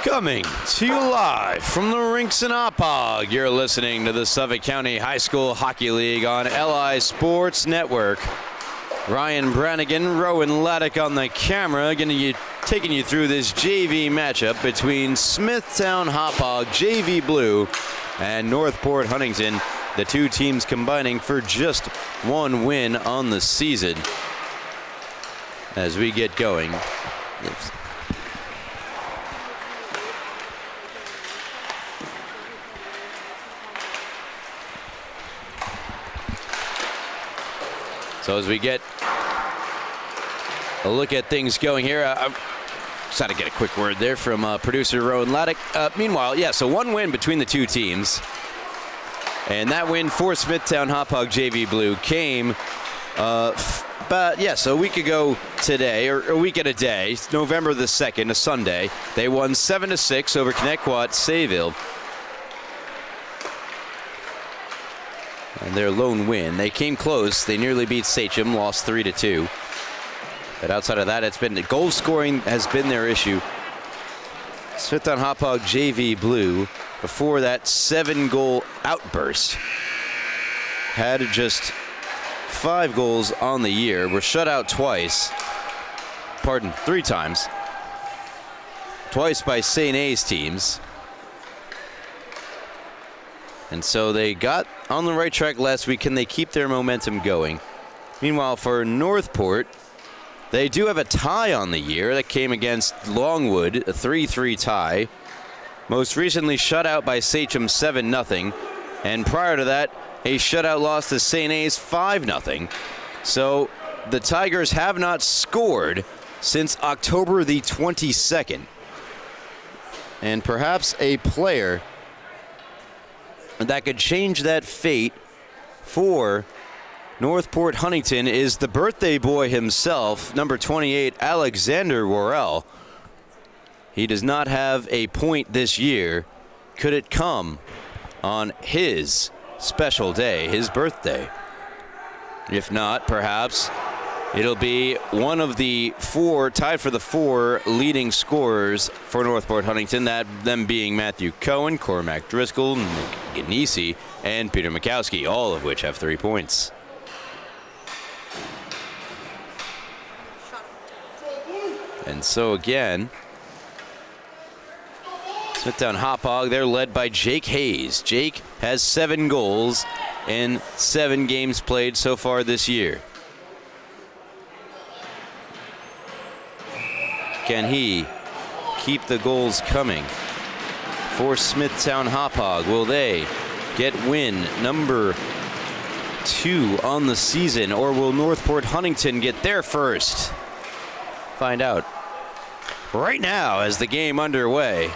Coming to you live from the rinks in Hauppauge, you're listening to the Suffolk County High School Hockey League on LI Sports Network. Ryan Brannigan, Rowan Laddick on the camera, taking you through this JV matchup between Smithtown Hauppauge JV Blue and Northport Huntington, the two teams combining for just one win on the season. As we get going. So as we get a look at things going here, I just had to get a quick word there from producer Rowan Laddick. Meanwhile, so one win between the two teams. And that win for Smithtown Hauppauge JV Blue came a week ago today, or a week and a day, November the 2nd, a Sunday. They won 7-6 over Connecticut Sayville. And their lone win. They came close. They nearly beat SCHSHL, lost 3-2. But outside of that, it's been goal scoring has been their issue. Smithtown Hauppauge JV Blue, before that 7-goal outburst, had just 5 goals on the year. Were shut out three times. Twice by St. A's teams. And so they got on the right track last week. Can they keep their momentum going? Meanwhile, for Northport, they do have a tie on the year that came against Longwood, a 3-3 tie. Most recently shut out by SCHSHL 7-0. And prior to that, a shutout loss to St. A's 5-0. So the Tigers have not scored since October the 22nd. And perhaps a player that could change that fate for Northport Huntington is the birthday boy himself, number 28, Alexander Worrell. He does not have a point this year. Could it come on his special day, his birthday? If not, perhaps it'll be one of the four, tied for the 4 leading scorers for Northport Huntington, them being Matthew Cohen, Cormac Driscoll, Nick Ganesi, and Peter Mikowski, all of which have 3 points. And so again, Smithtown Hauppauge, they're led by Jake Hayes. Jake has 7 goals in 7 games played so far this year. Can he keep the goals coming for Smithtown Hauppauge? Will they get win number 2 on the season, or will Northport Huntington get their first? Find out right now as the game underway.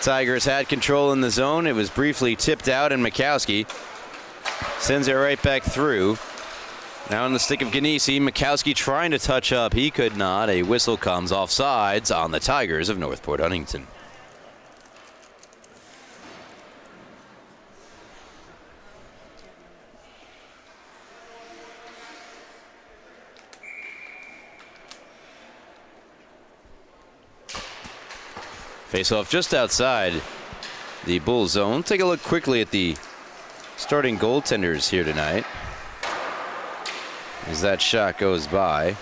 Tigers had control in the zone. It was briefly tipped out, and Mikowski sends it right back through. Now on the stick of Ganesi, Mikowski trying to touch up. He could not. A whistle comes offsides on the Tigers of Northport Huntington. Face-off just outside the Bull zone. Take a look quickly at the starting goaltenders here tonight as that shot goes by.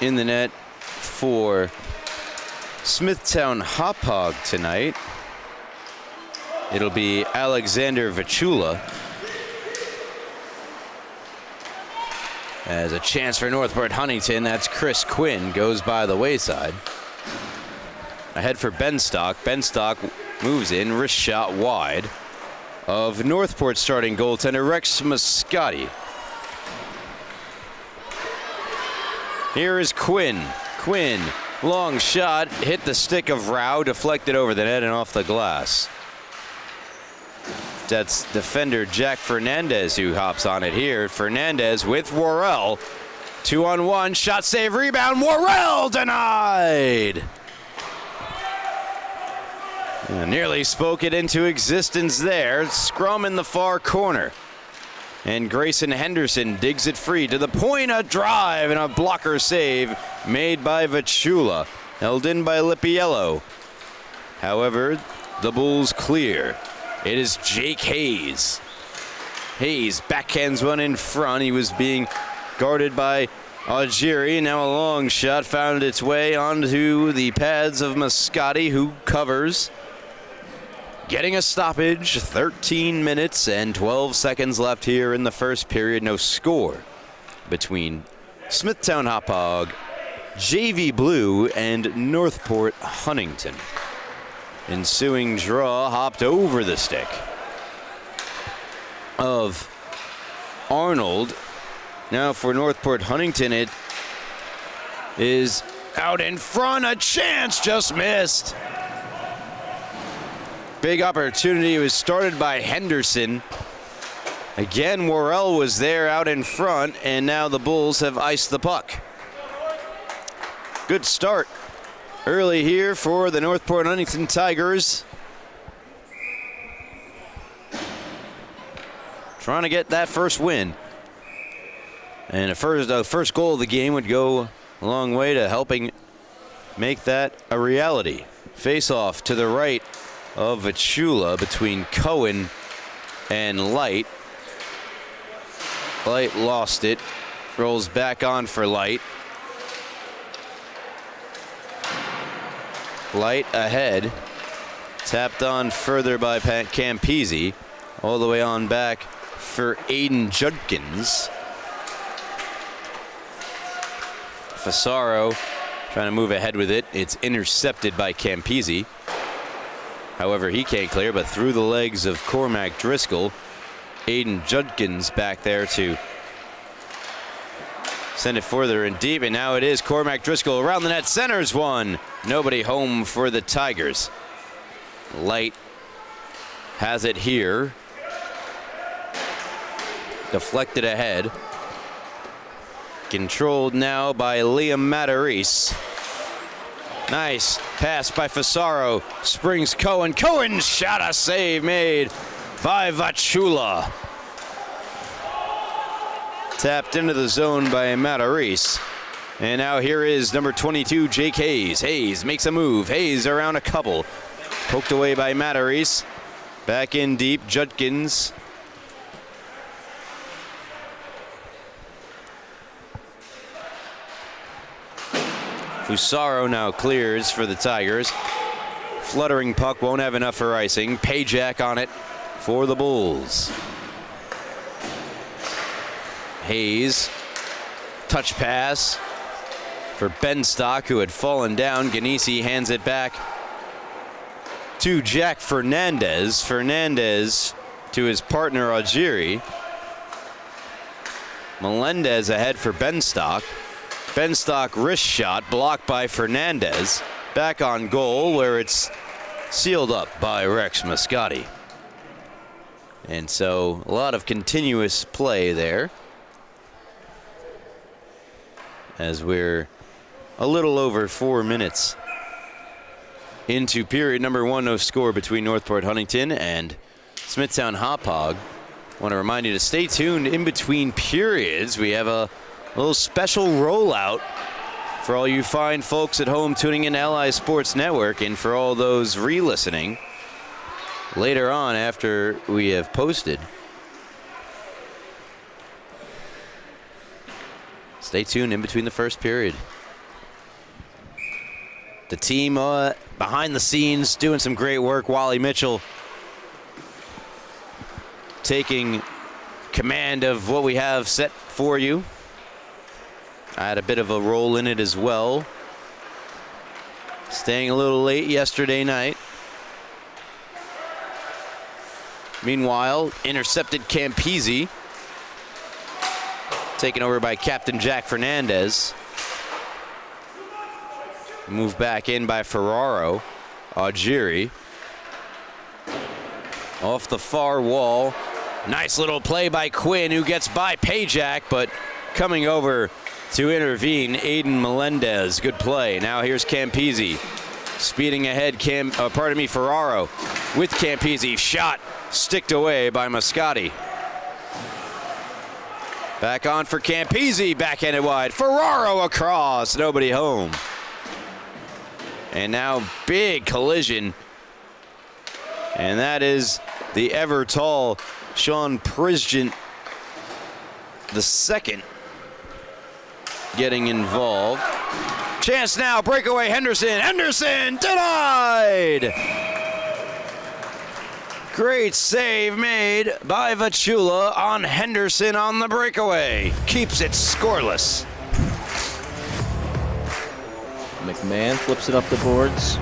In the net for Smithtown Hauppauge tonight, it'll be Alexander Vichula. As a chance for Northport Huntington, that's Chris Quinn, goes by the wayside. Ahead for Benstock. Benstock moves in, wrist shot wide of Northport starting goaltender Rex Muscati. Here is Quinn. Quinn, long shot, hit the stick of Rao, deflected over the net and off the glass. That's defender Jack Fernandez who hops on it here. Fernandez with Worrell. 2-on-1, shot, save, rebound. Worrell denied. Nearly spoke it into existence there. Scrum in the far corner. And Grayson Henderson digs it free to the point, a drive and a blocker save made by Vichula. held in by Lippiello. However, the Bulls clear. It is Jake Hayes. Hayes backhands one in front. He was being guarded by Algieri. Now a long shot found its way onto the pads of Moscati, who covers. Getting a stoppage. 13 minutes and 12 seconds left here in the first period. No score between Smithtown Hauppauge, JV Blue, and Northport Huntington. Ensuing draw hopped over the stick of Arnold. Now for Northport Huntington, it is out in front. A chance, just missed. Big opportunity was started by Henderson. Again, Worrell was there out in front, and now the Bulls have iced the puck. Good start early here for the Northport Huntington Tigers. Trying to get that first win. And the first goal of the game would go a long way to helping make that a reality. Face-off to the right of Vachula between Cohen and Light. Light lost it. Rolls back on for Light. Light ahead. Tapped on further by Campese. All the way on back for Aiden Judkins. Fasaro trying to move ahead with it. It's intercepted by Campese. However, he can't clear, but through the legs of Cormac Driscoll. Aiden Judkins back there to send it further and deep, and now it is Cormac Driscoll around the net, centers one. Nobody home for the Tigers. Light has it here. Deflected ahead. Controlled now by Liam Matarese. Nice pass by Fasaro. Springs Cohen. Cohen shot, a save made by Vachula. Tapped into the zone by Matarese. And now here is number 22, Jake Hayes. Hayes makes a move. Hayes around a couple. Poked away by Matarese. Back in deep, Judkins. Fusaro now clears for the Tigers. Fluttering puck, won't have enough for icing. Pajak on it for the Bulls. Hayes, touch pass for Benstock, who had fallen down. Ganesi hands it back to Jack Fernandez. Fernandez to his partner Algieri. Melendez ahead for Benstock. Benstock wrist shot blocked by Fernandez. Back on goal where it's sealed up by Rex Moscati. And so a lot of continuous play there, as we're a little over 4 minutes into period number one. No score between Northport Huntington and Smithtown Hauppauge. Want to remind you to stay tuned in between periods. We have a little special rollout for all you fine folks at home tuning in Ally Sports Network, and for all those re-listening later on after we have posted. Stay tuned in between the first period. The team behind the scenes doing some great work. Wally Mitchell taking command of what we have set for you. I had a bit of a role in it as well. Staying a little late yesterday night. Meanwhile, intercepted Campese. Taken over by Captain Jack Fernandez. Moved back in by Ferraro. Algieri. Off the far wall. Nice little play by Quinn, who gets by Pajak, but coming over to intervene, Aiden Melendez. Good play. Now here's Campese. Speeding ahead, Ferraro with Campese. Shot sticked away by Moscati. Back on for Campese. Backhanded wide. Ferraro across. Nobody home. And now big collision. And that is the ever tall Sean Prisgent the second getting involved. Chance now, breakaway, Henderson. Henderson denied! Great save made by Vachula on Henderson on the breakaway. Keeps it scoreless. McMahon flips it up the boards.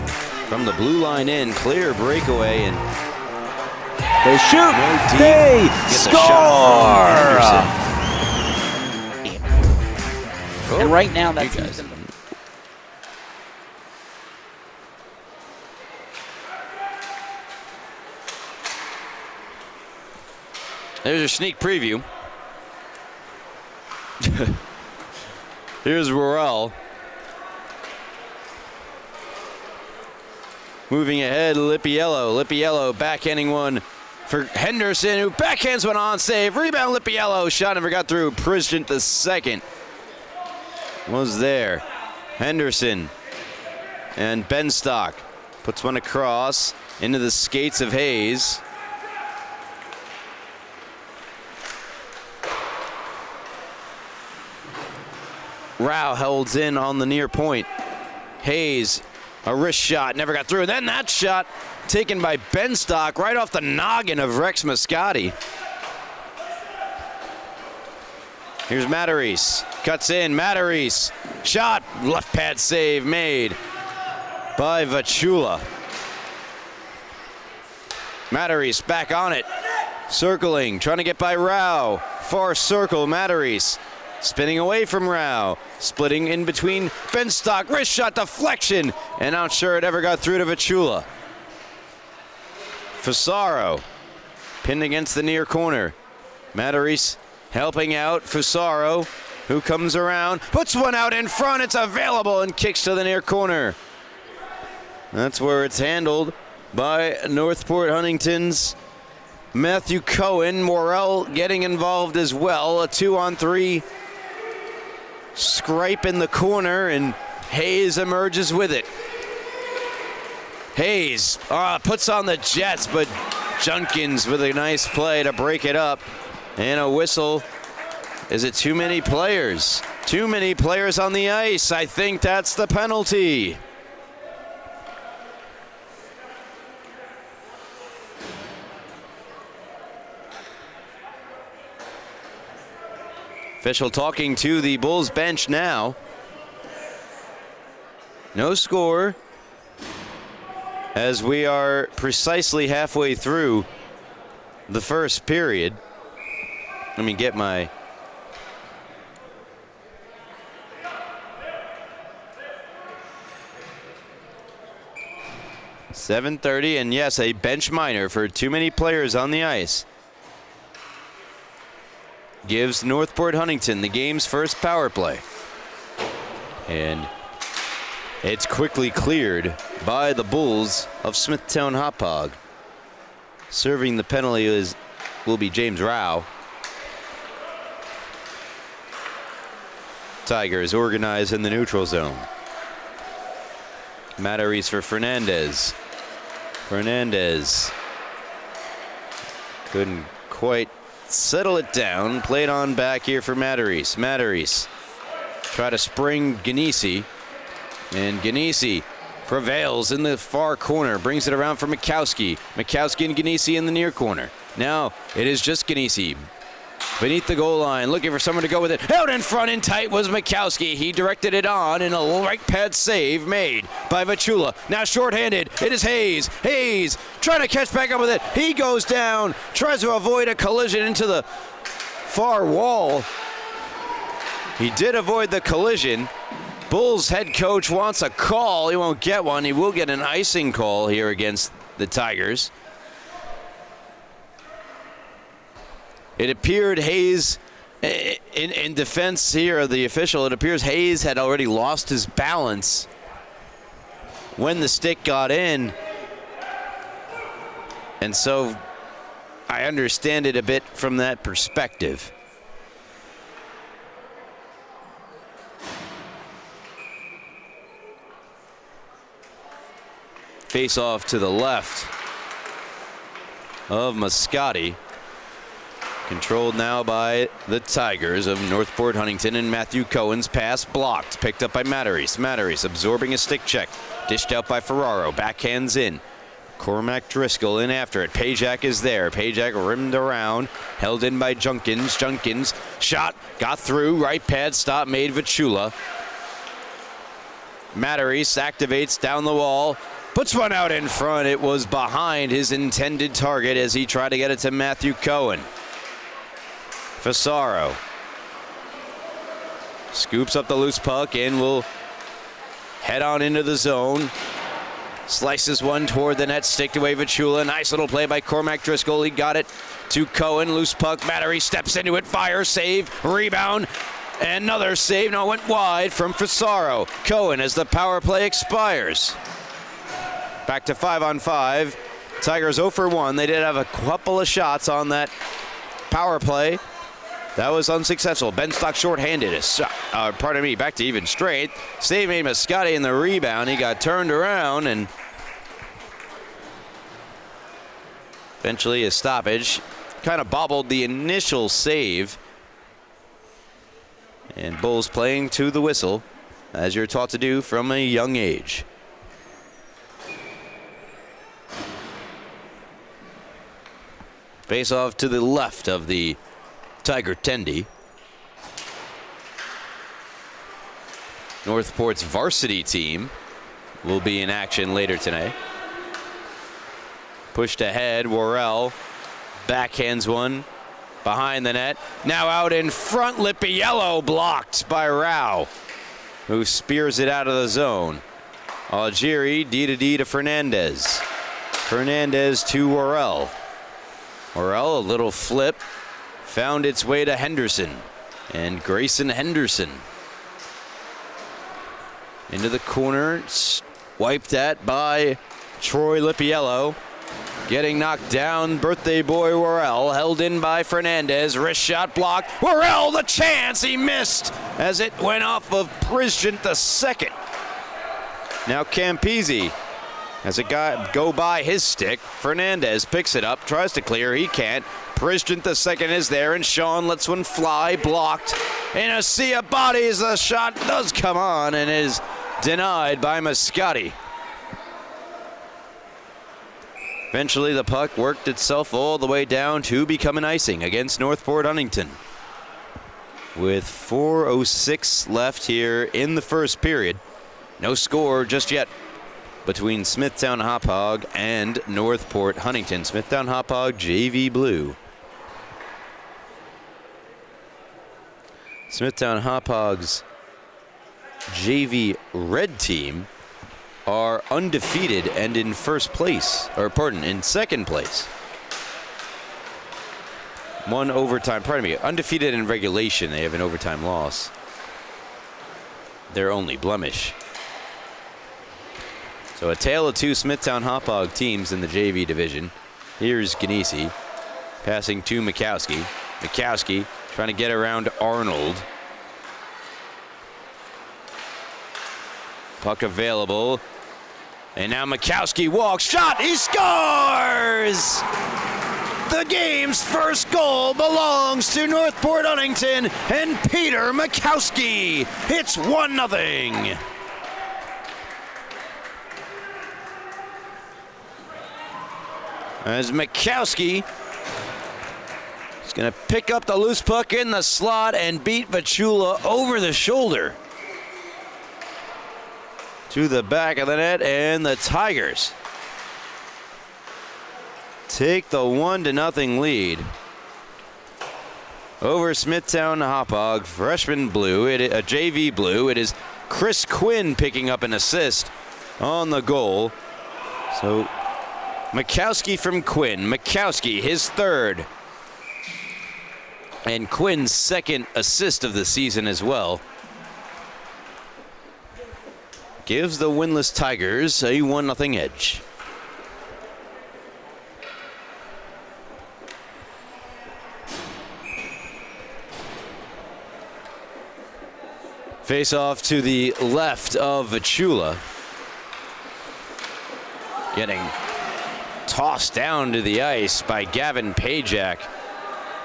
From the blue line in, clear breakaway, and they shoot. No they Gets score. And right now, that's there's a sneak preview. Here's Worrell. Moving ahead, Lippiello. Lippiello backhanding one for Henderson, who backhands one on save. Rebound, Lippiello. Shot never got through. Prisgent the second was there. Henderson and Benstock puts one across into the skates of Hayes. Rao holds in on the near point. Hayes, a wrist shot, never got through. Then that shot taken by Benstock right off the noggin of Rex Moscati. Here's Matarese, cuts in, Matarese, shot, left pad save made by Vachula. Matarese back on it, circling, trying to get by Rao. Far circle, Matarese. Spinning away from Rao, splitting in between Benstock, wrist shot deflection, and not sure it ever got through to Vachula. Fusaro, pinned against the near corner. Matarese helping out Fusaro, who comes around, puts one out in front, it's available, and kicks to the near corner. That's where it's handled by Northport Huntington's Matthew Cohen. Morrell getting involved as well, a 2-on-3 scrape in the corner, and Hayes emerges with it. Hayes puts on the Jets, but Junkins with a nice play to break it up. And a whistle. Is it too many players? Too many players on the ice. I think that's the penalty. Official talking to the Bulls bench now. No score, as we are precisely halfway through the first period. Let me get my .7:30, and yes, a bench minor for too many players on the ice gives Northport Huntington the game's first power play. And it's quickly cleared by the Bulls of Smithtown Hauppauge. Serving the penalty will be James Rao. Tigers organized in the neutral zone. Matarese for Fernandez. Fernandez couldn't quite settle it down. Played on back here for Matarese. Matarese try to spring Ganesi, and Ganesi prevails in the far corner, brings it around for Mikowski. Mikowski and Ganesi in the near corner. Now it is just Ganesi beneath the goal line, looking for someone to go with it. Out in front and tight was Mikowski. He directed it on, and a right pad save made by Vachula. Now shorthanded, it is Hayes. Hayes trying to catch back up with it. He goes down, tries to avoid a collision into the far wall. He did avoid the collision. Bulls head coach wants a call. He won't get one. He will get an icing call here against the Tigers. It appeared Hayes, in defense here of the official, it appears Hayes had already lost his balance when the stick got in. And so I understand it a bit from that perspective. face off to the left of Moscati. Controlled now by the Tigers of Northport Huntington, and Matthew Cohen's pass blocked. Picked up by Matarese. Matarese absorbing a stick check. Dished out by Ferraro. Backhands in. Cormac Driscoll in after it. Pajak is there. Pajak rimmed around. Held in by Junkins. Junkins shot. Got through. Right pad stop made Vichula. Matarese activates down the wall. Puts one out in front. It was behind his intended target as he tried to get it to Matthew Cohen. Fasaro scoops up the loose puck and will head on into the zone. Slices one toward the net, sticked away Vichula. Nice little play by Cormac Driscoll. He got it to Cohen. Loose puck. Matarese steps into it. Fire, save, rebound. Another save. No, it went wide from Fasaro. Cohen as the power play expires. Back to 5-on-5. Tigers 0 for 1. They did have a couple of shots on that power play. That was unsuccessful. Benstock shorthanded. Back to even straight. Save made Moscati in the rebound. He got turned around and eventually a stoppage. Kind of bobbled the initial save. And Bulls playing to the whistle, as you're taught to do from a young age. Face off to the left of the Tiger Tendy. Northport's varsity team will be in action later tonight. Pushed ahead, Worrell backhands one behind the net. Now out in front, Lippiello blocked by Rao, who spears it out of the zone. Algieri, D to Fernandez. Fernandez to Worrell. Worrell, a little flip. Found its way to Henderson, and Grayson Henderson into the corner, wiped at by Troy Lippiello. Getting knocked down, birthday boy Worrell, held in by Fernandez, wrist shot blocked. Worrell, the chance, he missed as it went off of Prisgent the second. Now Campisi has a guy go by his stick. Fernandez picks it up, tries to clear, he can't. Prisgent the second is there, and Sean lets one fly, blocked. In a sea of bodies, the shot does come on and is denied by Moscati. Eventually, the puck worked itself all the way down to become an icing against Northport Huntington. With 4:06 left here in the first period. No score just yet between Smithtown Hauppauge and Northport Huntington. Smithtown Hauppauge JV Blue. Smithtown Hauppauge's JV Red team are undefeated and in first place, in second place. Undefeated in regulation. They have an overtime loss. Their only blemish. So a tale of two Smithtown Hauppauge teams in the JV division. Here's Ganesi passing to Mikowski. Mikowski trying to get around Arnold. Puck available. And now Mikowski walks. Shot! He scores! The game's first goal belongs to Northport Huntington and Peter Mikowski. It's 1-0. As Mikowski is going to pick up the loose puck in the slot and beat Vichula over the shoulder to the back of the net, and the Tigers take the 1-0 lead over Smithtown Hauppauge. Freshman blue, a JV blue. It is Chris Quinn picking up an assist on the goal. So Mikowski from Quinn. Mikowski, his third. And Quinn's second assist of the season as well. Gives the winless Tigers a 1-0 edge. Face off to the left of Vichula. Getting tossed down to the ice by Gavin Pajak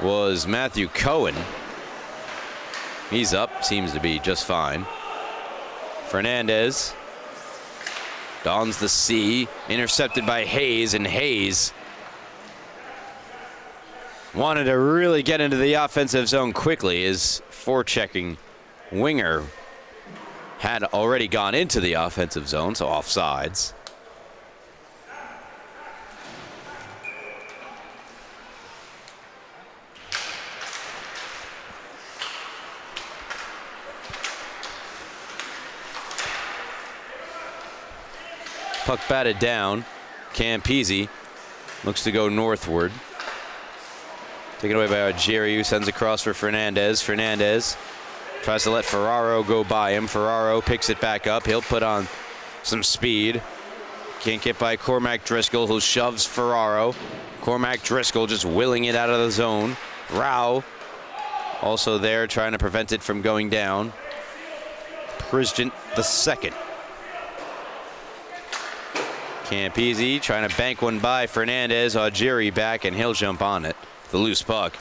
was Matthew Cohen. He's up, seems to be just fine. Fernandez dons the C, intercepted by Hayes, and Hayes wanted to really get into the offensive zone quickly. His forechecking winger had already gone into the offensive zone, so offsides. Puck batted down. Campese looks to go northward. Taken away by Jerry, who sends across for Fernandez. Fernandez tries to let Ferraro go by him. Ferraro picks it back up. He'll put on some speed. Can't get by Cormac Driscoll, who shoves Ferraro. Cormac Driscoll just willing it out of the zone. Rao also there trying to prevent it from going down. Prisgent the second. Campese trying to bank one by Fernandez. Augeri back, and he'll jump on it. The loose puck.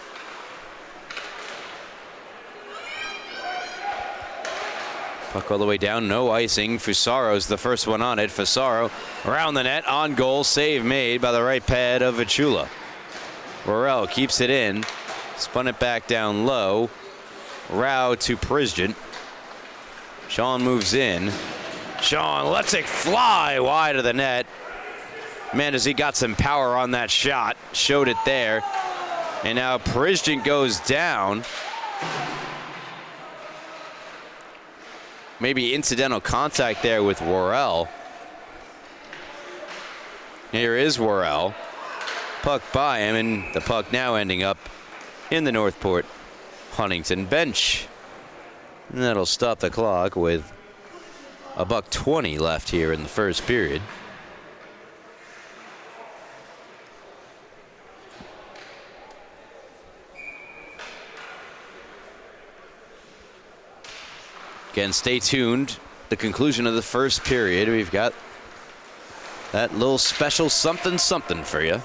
Puck all the way down, no icing. Fusaro's the first one on it. Fusaro around the net, on goal, save made by the right pad of Vicula. Worrell keeps it in, spun it back down low. Rao to Prisgent. Sean moves in. Sean lets it fly wide of the net. Man, has he got some power on that shot. Showed it there. And now Prisgent goes down. Maybe incidental contact there with Worrell. Here is Worrell. Puck by him, and the puck now ending up in the Northport Huntington bench. And that'll stop the clock with $1:20 left here in the first period. Again, stay tuned. The conclusion of the first period, we've got that little special something for you.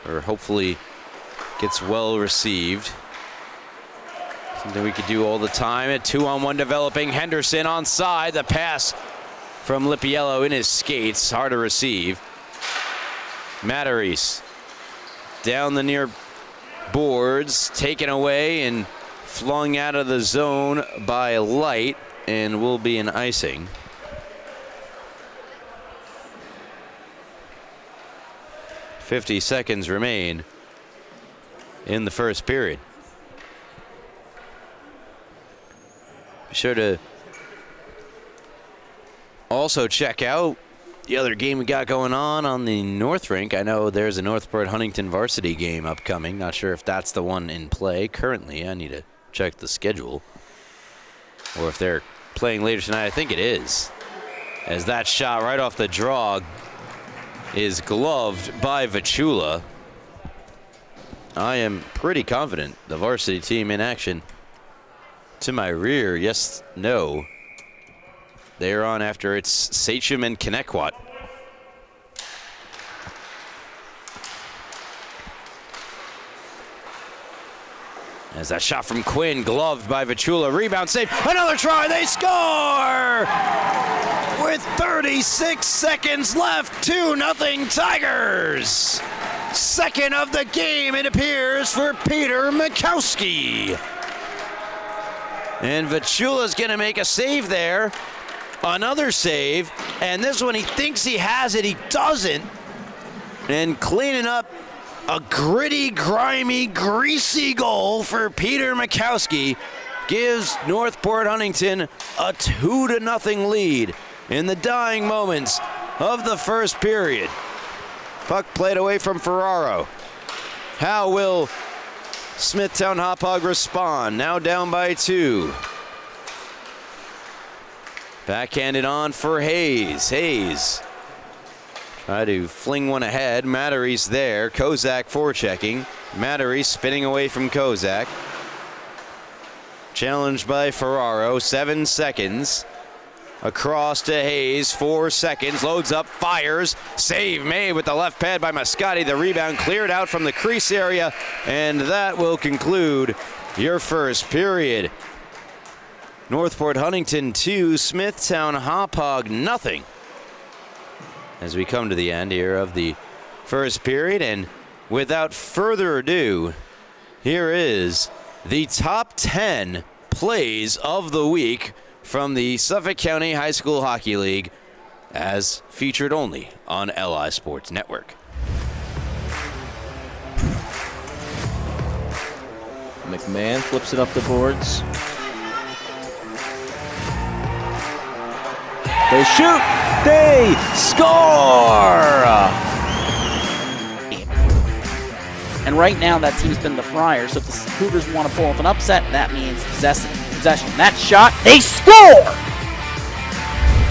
Or hopefully gets well received. Something we could do all the time. A 2-on-1 developing. Henderson onside. The pass from Lipiello in his skates. Hard to receive. Matarese down the near boards. Taken away and flung out of the zone by Light, and will be an icing. .50 seconds remain in the first period. Be sure to also check out the other game we got going on the North Rink. I know there's a Northport Huntington varsity game upcoming. Not sure if that's the one in play currently. I need to check the schedule. Or if they're playing later tonight. I think it is. As that shot right off the draw is gloved by Vicula. I am pretty confident the varsity team in action to my rear. Yes, no. They're on after it's Sachem and Kennequot. As that shot from Quinn, gloved by Vicula, rebound save, another try, they score! With 36 seconds left, 2-0 Tigers! Second of the game, it appears, for Peter Mikowski. And Vicula's gonna make a save there. Another save, and this one he thinks he has it, he doesn't. And cleaning up a gritty, grimy, greasy goal for Peter Mikowski gives Northport Huntington a 2-0 lead in the dying moments of the first period. Puck played away from Ferraro. How will Smithtown Hauppauge respond? Now down by 2. Backhanded on for Hayes. Hayes try to fling one ahead. Matarese there. Kozak forechecking. Matarese spinning away from Kozak. Challenged by Ferraro. 7 seconds. Across to Hayes, 4 seconds, loads up, fires, save made with the left pad by Moscati. The rebound cleared out from the crease area, and that will conclude your first period. Northport Huntington 2, Smithtown Hauppauge nothing. As we come to the end here of the first period, and without further ado, here is the top 10 plays of the week from the Suffolk County High School Hockey League, as featured only on LI Sports Network. McMahon flips it up the boards. They shoot. They score. And right now, that team's been the Friars. So if the Cougars want to pull off an upset, that means possession. That shot, they score!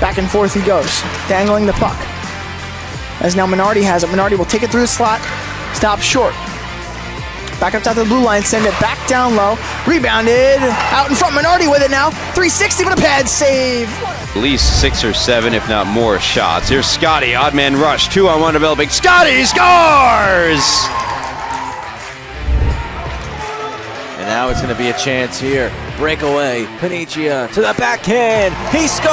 Back and forth he goes, dangling the puck. As now Minardi has it. Minardi will take it through the slot, stop short. Back up top to the blue line, send it back down low. Rebounded, out in front, Minardi with it now. 360 for the pad save. At least 6 or 7, if not more, shots. Here's Scotty, odd man rush, 2-on-1 developing. Scotty scores! And now it's going to be a chance here. Breakaway. Panicia to the backhand. He scores!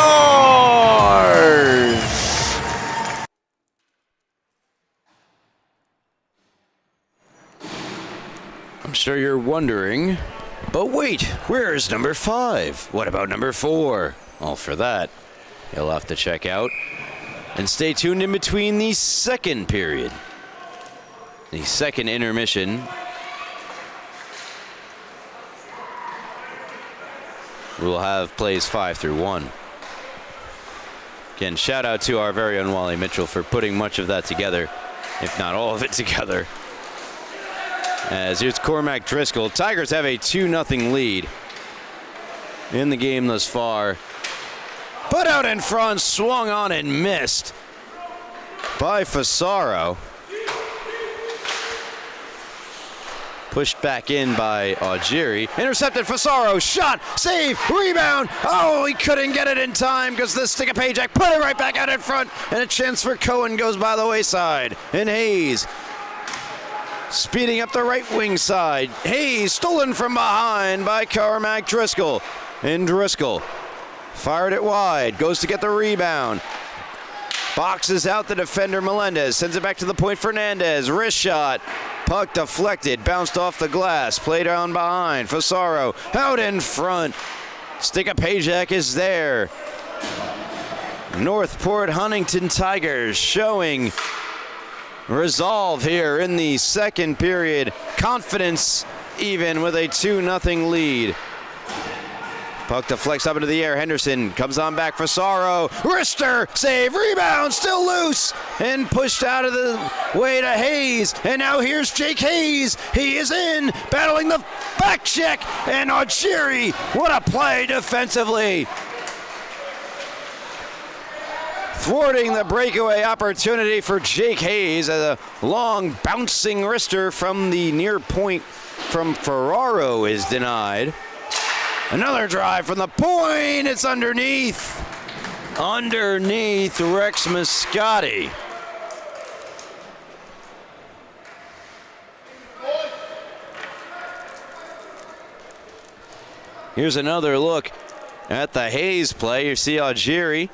I'm sure you're wondering, but wait, where's number 5? What about number 4? All for that, you'll have to check out. And stay tuned in between the second period. The second intermission. We'll have plays 5 through 1. Again, shout out to our very own Wally Mitchell for putting much of that together, if not all of it together. As here's Cormac Driscoll. Tigers have a 2-0 lead in the game thus far. Put out in front, swung on and missed by Fasaro. Pushed back in by Augeri. Intercepted Fasaro. Shot. Save. Rebound. Oh, he couldn't get it in time because the stick of Pajak put it right back out in front. And a chance for Cohen goes by the wayside. And Hayes speeding up the right wing side. Hayes stolen from behind by Cormac Driscoll. And Driscoll fired it wide. Goes to get the rebound. Boxes out the defender Melendez. Sends it back to the point Fernandez. Wrist shot. Puck deflected. Bounced off the glass. Played on behind. Fasaro out in front. Stick of Pajak is there. Northport Huntington Tigers showing resolve here in the second period. Confidence even with a 2-0 lead. Puck deflects up into the air. Henderson comes on back. Fasaro. Wrister. Save. Rebound. Still loose. And pushed out of the way to Hayes. And now here's Jake Hayes. He is in. Battling the back check. And Augeri. What a play defensively. Thwarting the breakaway opportunity for Jake Hayes. A long bouncing wrister from the near point from Ferraro is denied. Another drive from the point. It's underneath. Underneath Rex Moscati. Here's another look at the Hayes play. You see Augeri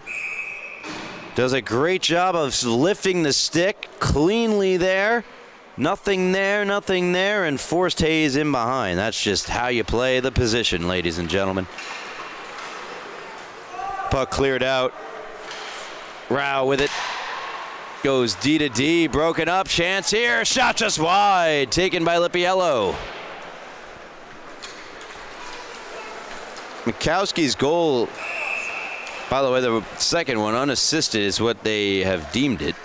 does a great job of lifting the stick cleanly there. Nothing there, and forced Hayes in behind. That's just how you play the position, ladies and gentlemen. Puck cleared out. Rao with it. Goes D to D, broken up, chance here, shot just wide, taken by Lippiello. Mikowski's goal, by the way, the second one, unassisted is what they have deemed it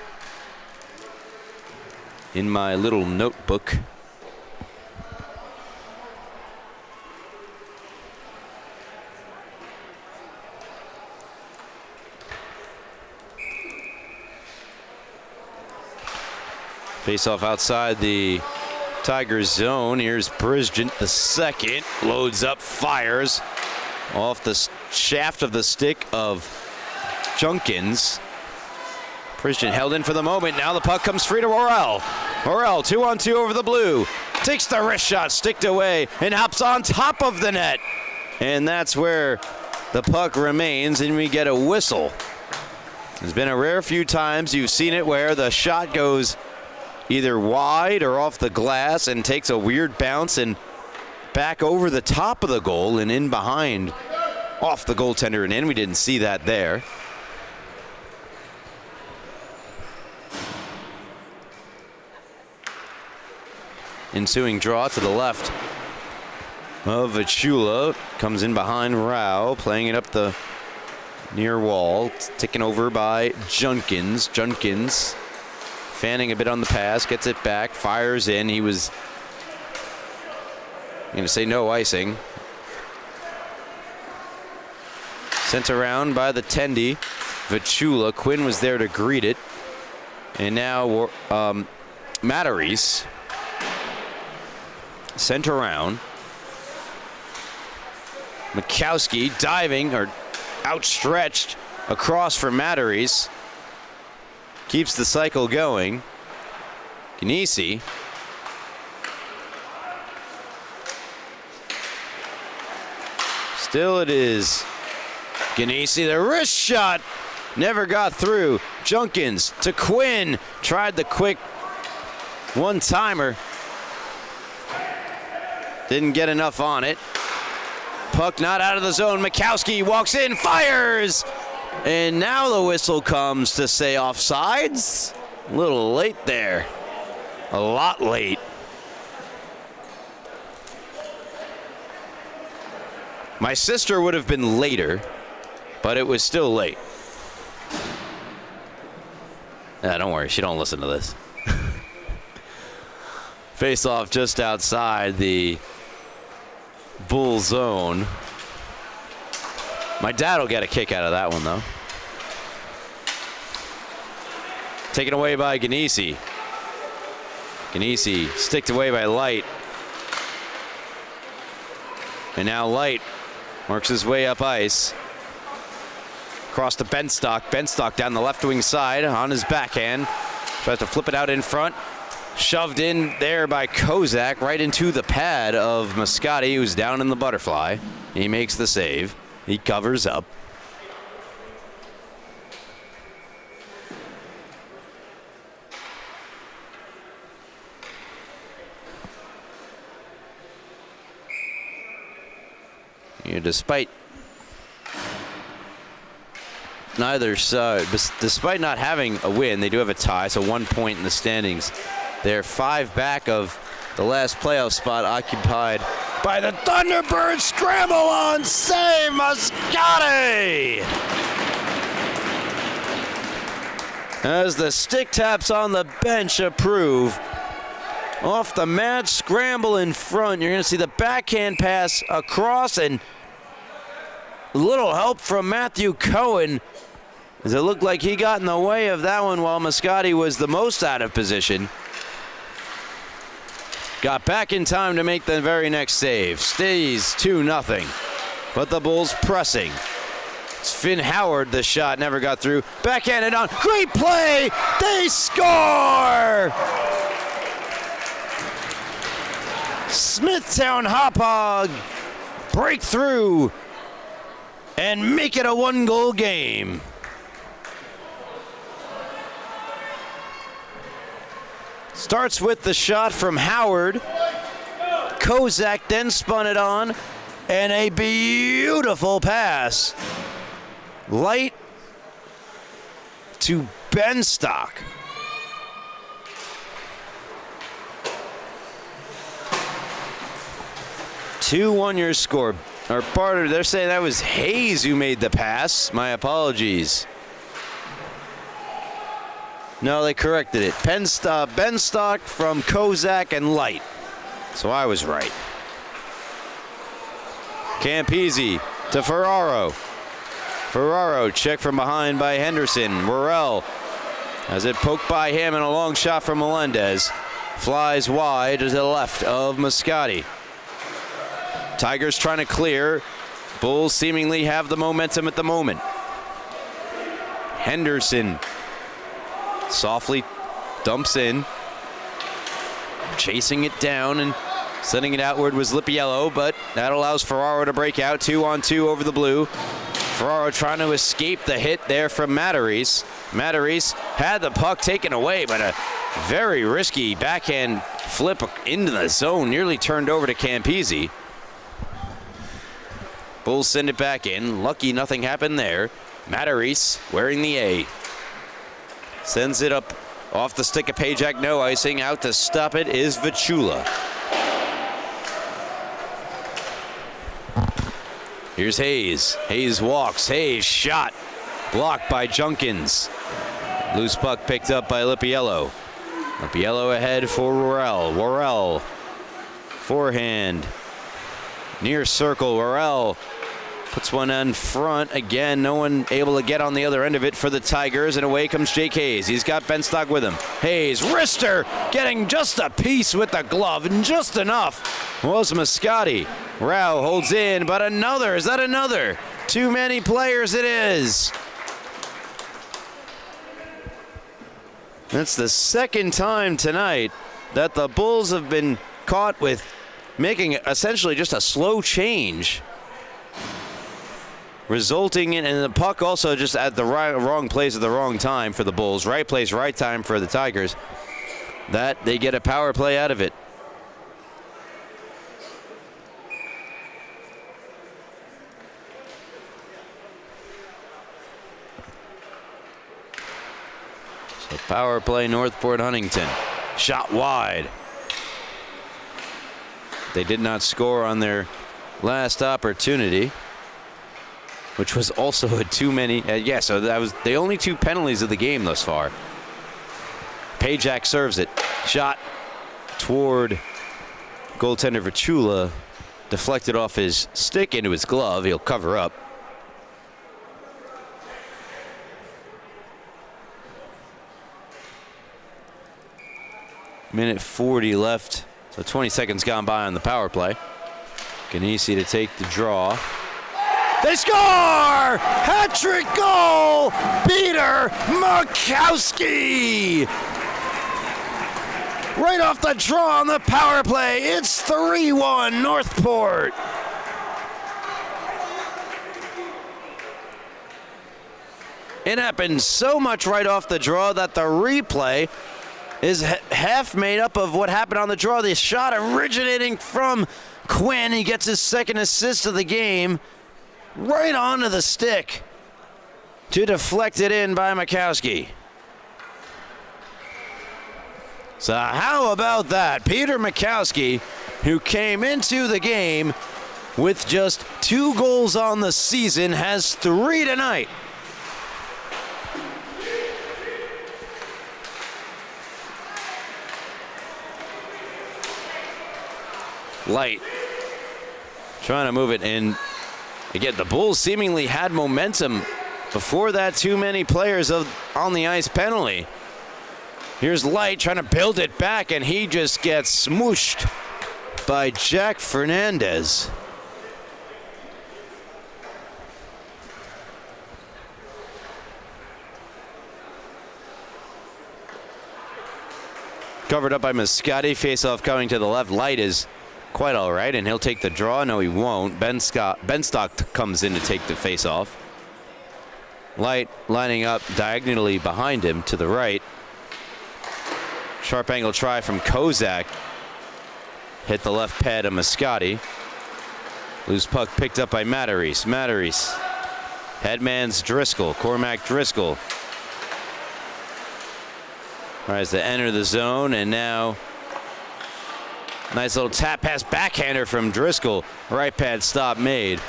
in my little notebook. Face off outside the Tigers zone. Here's Brisgent the second. Loads up, fires off the shaft of the stick of Junkins. Pridgeon held in for the moment. Now the puck comes free to Worrell. Worrell 2-on-2 over the blue. Takes the wrist shot, sticked away, and hops on top of the net. And that's where the puck remains, and we get a whistle. There's been a rare few times you've seen it where the shot goes either wide or off the glass and takes a weird bounce and back over the top of the goal and in behind, off the goaltender and in. We didn't see that there. Ensuing draw to the left of Vachula. Comes in behind Rao, playing it up the near wall. It's taken over by Junkins. Junkins fanning a bit on the pass, gets it back, fires in. He was going to say no icing. Sent around by the Tendy. Vachula. Quinn was there to greet it. And now Matarese. Sent around. Mikowski diving or outstretched across for Matarese. Keeps the cycle going. Ganesi. Still it is Ganesi. The wrist shot never got through. Junkins to Quinn. Tried the quick one-timer. Didn't get enough on it. Puck not out of the zone. Mikowski walks in, fires! And now the whistle comes to say offsides. A little late there. A lot late. My sister would have been later, but it was still late. Don't worry, she don't listen to this. Face off just outside the Bull zone. My dad will get a kick out of that one, though. Taken away by Ganesi. Ganesi sticked away by Light. And now Light works his way up ice. Across to Benstock. Benstock down the left wing side on his backhand. Tries to flip it out in front. Shoved in there by Kozak right into the pad of Moscati, who's down in the butterfly. He makes the save. He covers up. Despite neither side, despite not having a win, they do have a tie, so 1 point in the standings. They're 5 back of the last playoff spot occupied by the Thunderbirds. Scramble on save, Moscati! As the stick taps on the bench approve. Off the mad scramble in front, you're going to see the backhand pass across and a little help from Matthew Cohen, as it looked like he got in the way of that one while Moscati was the most out of position. Got back in time to make the very next save. Stays 2-0, but the Bulls pressing. It's Finn Howard, the shot never got through. Backhanded on, great play, they score! Smithtown Hauppauge break through and make it a 1-goal game. Starts with the shot from Howard. Kozak then spun it on, and a beautiful pass. Light to Benstock. Your score. Or Barter, they're saying that was Hayes who made the pass. My apologies. No, they corrected it. Benstock from Kozak and Light. So I was right. Campese to Ferraro. Ferraro checked from behind by Henderson. Worrell as it poked by him and a long shot from Melendez. Flies wide to the left of Moscati. Tigers trying to clear. Bulls seemingly have the momentum at the moment. Henderson softly dumps in. Chasing it down and sending it outward was Lippiello, but that allows Ferraro to break out. 2-on-2 over the blue. Ferraro trying to escape the hit there from Matarese. Matarese had the puck taken away, but a very risky backhand flip into the zone, nearly turned over to Campisi. Bulls send it back in. Lucky nothing happened there. Matarese wearing the A. Sends it up off the stick of Pajak, no icing. Out to stop it is Vichula. Here's Hayes. Hayes walks. Hayes shot. Blocked by Junkins. Loose puck picked up by Lippiello. Lippiello ahead for Worrell. Worrell. Forehand. Near circle. Worrell puts one in front. Again, no one able to get on the other end of it for the Tigers. And away comes Jake Hayes. He's got Benstock with him. Hayes, wrister, getting just a piece with the glove. And just enough was Moscati. Rao holds in, but another. Is that another? Too many players it is. That's the second time tonight that the Bulls have been caught with making essentially just a slow change, resulting in the puck also just at the wrong place at the wrong time for the Bulls. Right place, right time for the Tigers. That they get a power play out of it. So power play, Northport Huntington. Shot wide. They did not score on their last opportunity, which was also a too many. So that was the only 2 penalties of the game thus far. Pajak serves it. Shot toward goaltender Vichula. Deflected off his stick into his glove. He'll cover up. Minute 40 left. So 20 seconds gone by on the power play. Ganesi to take the draw. They score! Hat-trick goal! Peter Makowski! Right off the draw on the power play. It's 3-1 Northport. It happened so much right off the draw that the replay is half made up of what happened on the draw. The shot originating from Quinn. He gets his second assist of the game right onto the stick to deflect it in by Makowski. So how about that? Peter Makowski, who came into the game with just 2 goals on the season, has 3 tonight. Light trying to move it in. Again, the Bulls seemingly had momentum before that too many players on the ice penalty. Here's Light trying to build it back, and he just gets smooshed by Jack Fernandez. Covered up by Moscati. Face-off coming to the left. Light is quite all right, and he'll take the draw. No, he won't. Benstock comes in to take the face-off. Light lining up diagonally behind him to the right. Sharp angle try from Kozak. Hit the left pad of Moscati. Loose puck picked up by Matarese. Matarese. Headman's Driscoll. Cormac Driscoll tries to enter the zone, and now nice little tap pass backhander from Driscoll. Right pad stop made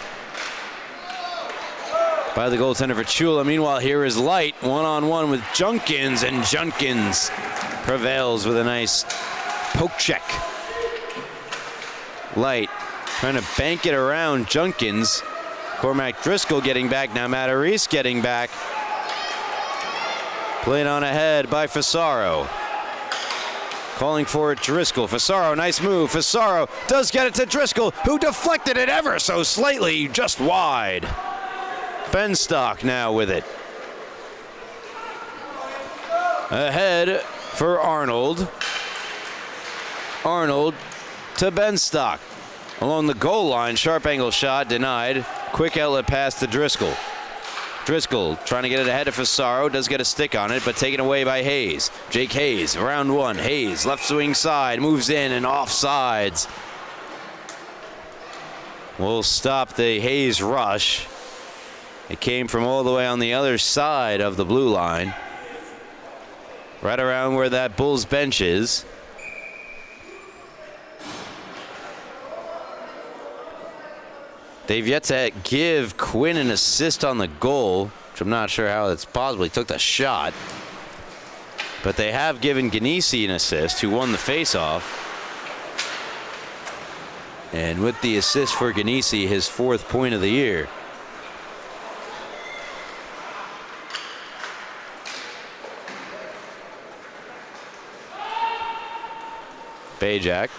by the goaltender for Chula. Meanwhile, here is Light one-on-one with Junkins, and Junkins prevails with a nice poke check. Light trying to bank it around Junkins. Cormac Driscoll getting back. Now Matarese getting back. Played on ahead by Fasaro. Calling for it, Driscoll. Fasaro, nice move. Fasaro does get it to Driscoll, who deflected it ever so slightly, just wide. Benstock now with it. Ahead for Arnold. Arnold to Benstock. Along the goal line, sharp angle shot denied. Quick outlet pass to Driscoll. Driscoll trying to get it ahead of Fasaro, does get a stick on it, but taken away by Hayes. Jake Hayes, round one. Hayes, left swing side, moves in and offsides. We'll stop the Hayes rush. It came from all the way on the other side of the blue line, right around where that Bulls bench is. They've yet to give Quinn an assist on the goal, which I'm not sure how that's possible. He took the shot. But they have given Ganesi an assist, who won the faceoff. And with the assist for Ganesi, his 4th point of the year. Bajak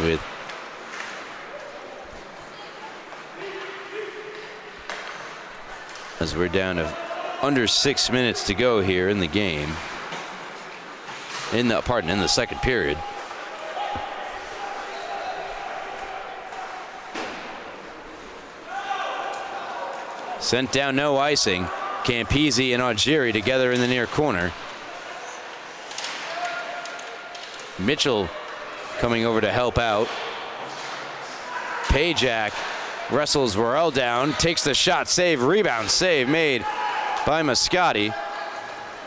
with as we're down to under 6 minutes to go here in the game. In the second period. Sent down, no icing. Campisi and Algieri together in the near corner. Mitchell coming over to help out. Pajak wrestles Worrell down, takes the shot, save, rebound, save made by Moscati.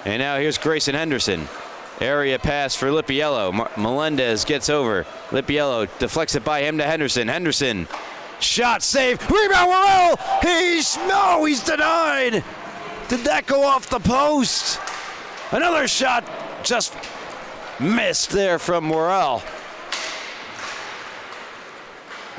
And now here's Grayson Henderson. Area pass for Lipiello. Melendez gets over. Lipiello deflects it by him to Henderson. Henderson, shot, save, rebound, Worrell! He's denied! Did that go off the post? Another shot just missed there from Worrell.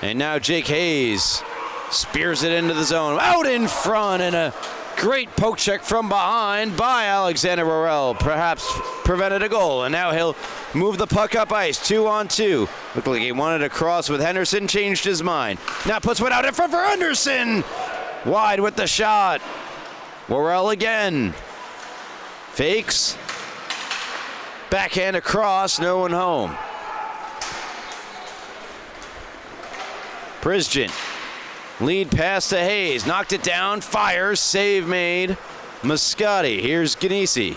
And now Jake Hayes spears it into the zone. Out in front, and a great poke check from behind by Alexander Worrell. Perhaps prevented a goal. And now he'll move the puck up ice. 2-on-2. Looked like he wanted to cross with Henderson. Changed his mind. Now puts one out in front for Henderson. Wide with the shot. Worrell again. Fakes. Backhand across. No one home. Prizgin, lead pass to Hayes, knocked it down, fires, save made. Moscati, here's Ganesi.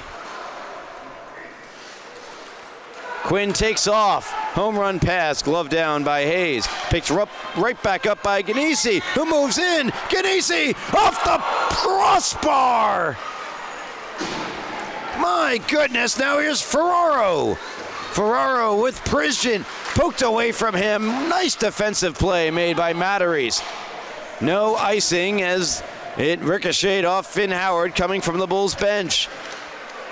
Quinn takes off, home run pass, glove down by Hayes. Picked right back up by Ganesi, who moves in. Ganesi off the crossbar. My goodness, now here's Ferraro. Ferraro with Prizgin, poked away from him. Nice defensive play made by Matarese. No icing as it ricocheted off Finn Howard coming from the Bulls bench.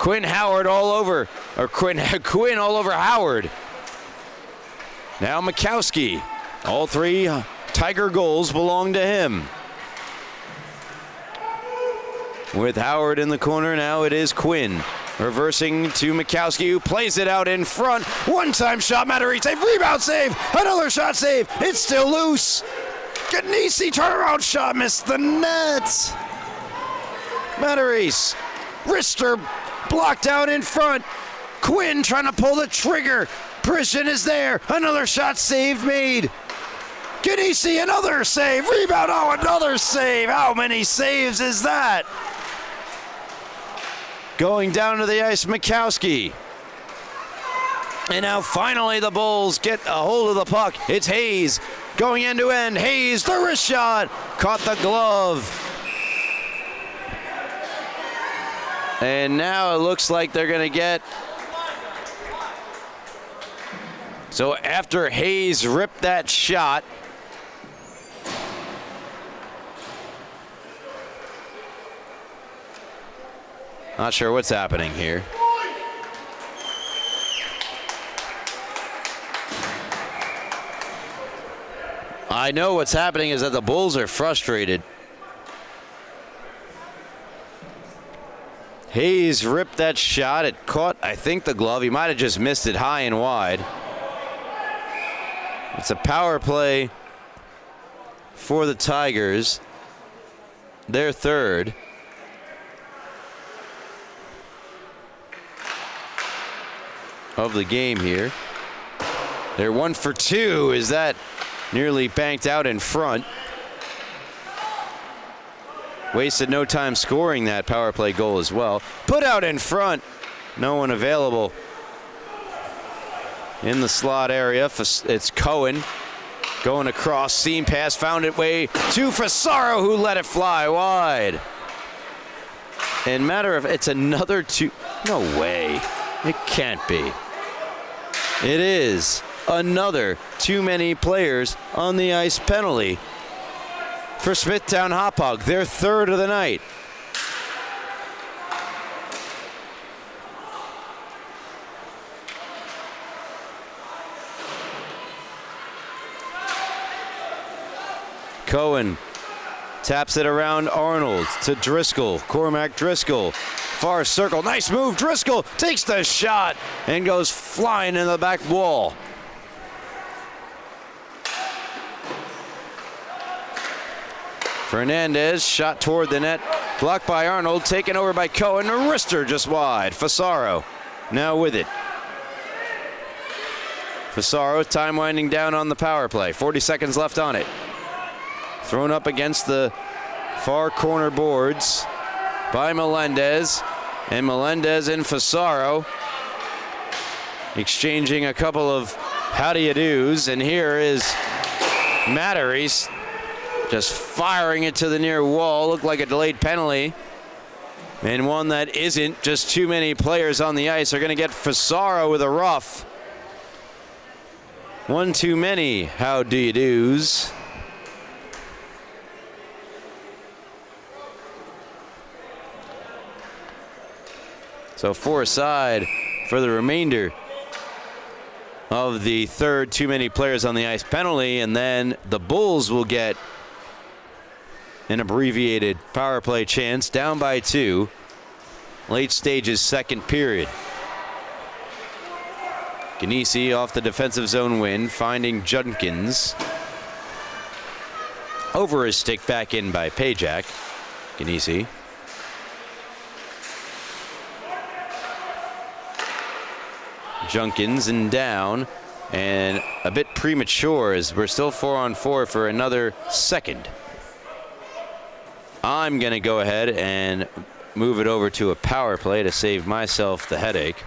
Quinn all over Howard. Now Mikowski. All 3 Tiger goals belong to him. With Howard in the corner, now it is Quinn. Reversing to Mikowski, who plays it out in front. One-time shot, Matarese save, rebound save, another shot save. It's still loose. Ganesi turnaround shot, missed the net. Matarese, wrister blocked out in front. Quinn trying to pull the trigger. Prizgin is there. Another shot save made. Ganesi, another save. Rebound, another save. How many saves is that? Going down to the ice, Mikowski. And now finally the Bulls get a hold of the puck. It's Hayes going end to end. Hayes, the wrist shot. Caught the glove. And now it looks like they're going to get... So after Hayes ripped that shot, not sure what's happening here. I know what's happening is that the Bulls are frustrated. Hayes ripped that shot. It caught, I think, the glove. He might have just missed it high and wide. It's a power play for the Tigers. Their third. of the game here. They're 1 for 2. Is that nearly banked out in front? Wasted no time scoring that power play goal as well. Put out in front. No one available in the slot area. It's Cohen going across. Seam pass found its way to Fasaro, who let it fly wide. And matter of, it's another two. No way. It can't be. It is another too many players on the ice penalty for Smithtown Hauppauge, their third of the night. Cohen taps it around Arnold to Driscoll. Cormac Driscoll, far circle. Nice move. Driscoll takes the shot and goes flying in the back wall. Fernandez shot toward the net. Blocked by Arnold. Taken over by Cohen. A wrister just wide. Fasaro now with it. Fasaro, time winding down on the power play. 40 seconds left on it. Thrown up against the far corner boards by Melendez. And Melendez and Fasaro exchanging a couple of how-do-you-dos. And here is Matteries just firing it to the near wall. Looked like a delayed penalty. And one that isn't. Just too many players on the ice are going to get Fasaro with a rough. One too many how-do-you-dos. So 4 aside for the remainder of the third. Too many players on the ice penalty, and then the Bulls will get an abbreviated power play chance, down by 2. Late stages, second period. Ganesi off the defensive zone win, finding Judkins. Over his stick, back in by Pajak. Ganesi. Junkins and down, and a bit premature as we're still 4-on-4 for another second. I'm going to go ahead and move it over to a power play to save myself the headache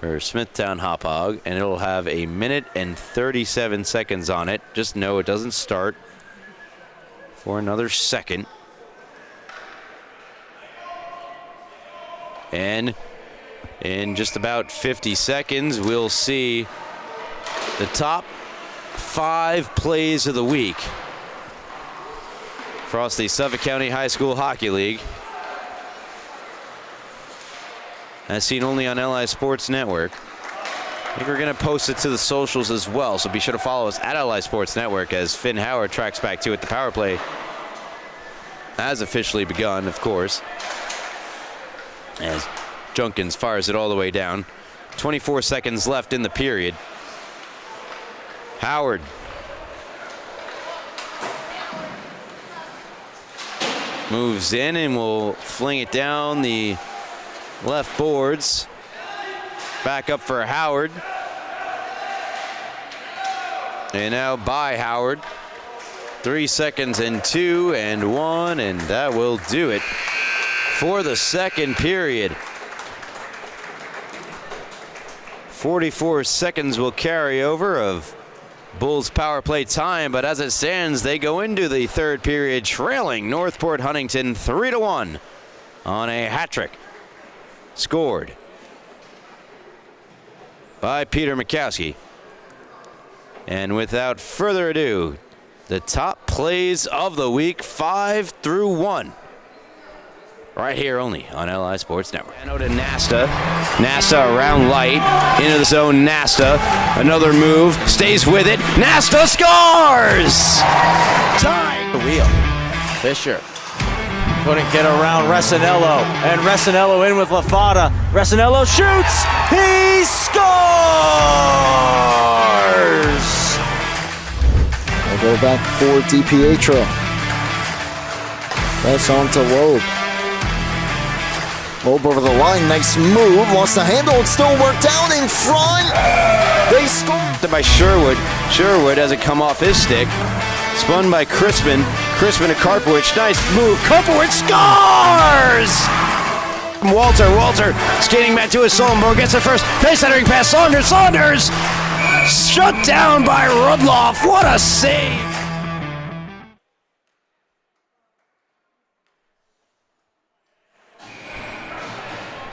for Smithtown Hauppauge, and it'll have 1 minute and 37 seconds on it. Just know it doesn't start for another second. And in just about 50 seconds, we'll see the top 5 plays of the week across the Suffolk County High School Hockey League, as seen only on LI Sports Network. I think we're going to post it to the socials as well, so be sure to follow us at LI Sports Network as Finn Howard tracks back to it. The power play has officially begun, of course, as Junkins fires it all the way down. 24 seconds left in the period. Howard. Moves in and will fling it down the left boards. Back up for Howard. And now by Howard. 3 seconds and 2 and 1, and that will do it for the second period. 44 seconds will carry over of Bulls power play time, but as it stands, they go into the third period trailing Northport Huntington 3-1 on a hat trick scored by Peter Mikowski. And without further ado, the top plays of the week, 5 through 1. Right here only on LI Sports Network. To Nasta. Nasta around light. Into the zone, Nasta. Another move. Stays with it. Nasta scores! Time! The wheel. Fisher couldn't get around Resinello. And Resinello in with LaFada. Resinello shoots! He scores! They'll go back for DiPietro. That's on to Loeb. Loeb over the line, nice move, lost the handle, it still worked out in front. They scored. By Sherwood. Sherwood has it come off his stick. Spun by Crispin. Crispin to Karpowicz. Nice move. Karpowicz scores! Walter skating back to his Sollenberg. Gets it first. Pace centering pass. Saunders. Shut down by Rudloff. What a save!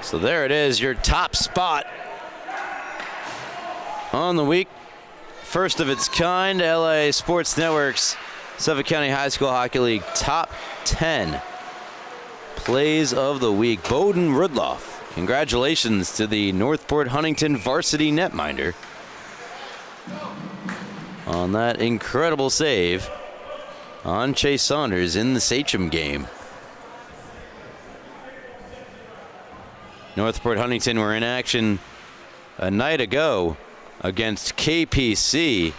So there it is, your top spot on the week. First of its kind, LA Sports Network's Suffolk County High School Hockey League top 10 plays of the week. Bowden Rudloff. Congratulations to the Northport Huntington varsity netminder on that incredible save on Chase Saunders in the Sachem game. Northport Huntington were in action a night ago against KPC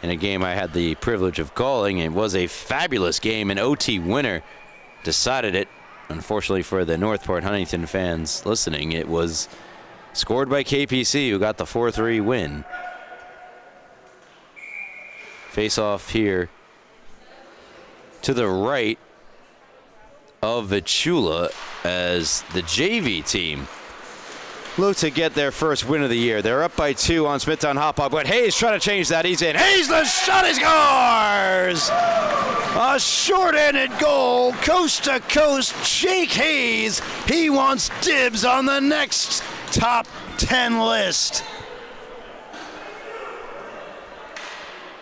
in a game I had the privilege of calling. It was a fabulous game. An OT winner decided it. Unfortunately for the Northport Huntington fans listening, it was scored by KPC, who got the 4-3 win. Face off here to the right of Vichula as the JV team look to get their first win of the year. They're up by 2 on Smithtown Hauppauge, but Hayes trying to change that. He's in. Hayes, the shot, he scores! A short-handed goal, coast to coast. Jake Hayes, he wants dibs on the next top 10 list.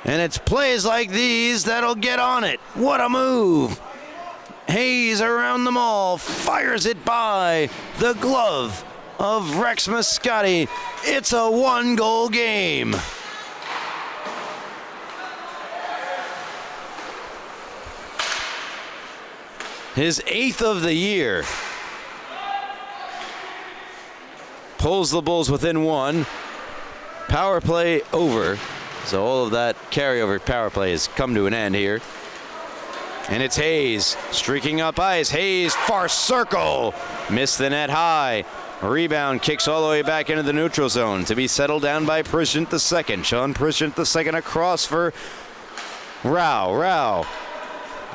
And it's plays like these that'll get on it. What a move. Hayes around the mall, fires it by the glove of Rex Mascotti. It's a 1-goal game. His 8th of the year. Pulls the Bulls within 1. Power play over. So all of that carryover power play has come to an end here. And it's Hayes streaking up ice. Hayes, far circle. Missed the net high. Rebound kicks all the way back into the neutral zone to be settled down by Prisjant II. Sean Prisjant II across for Rao. Rao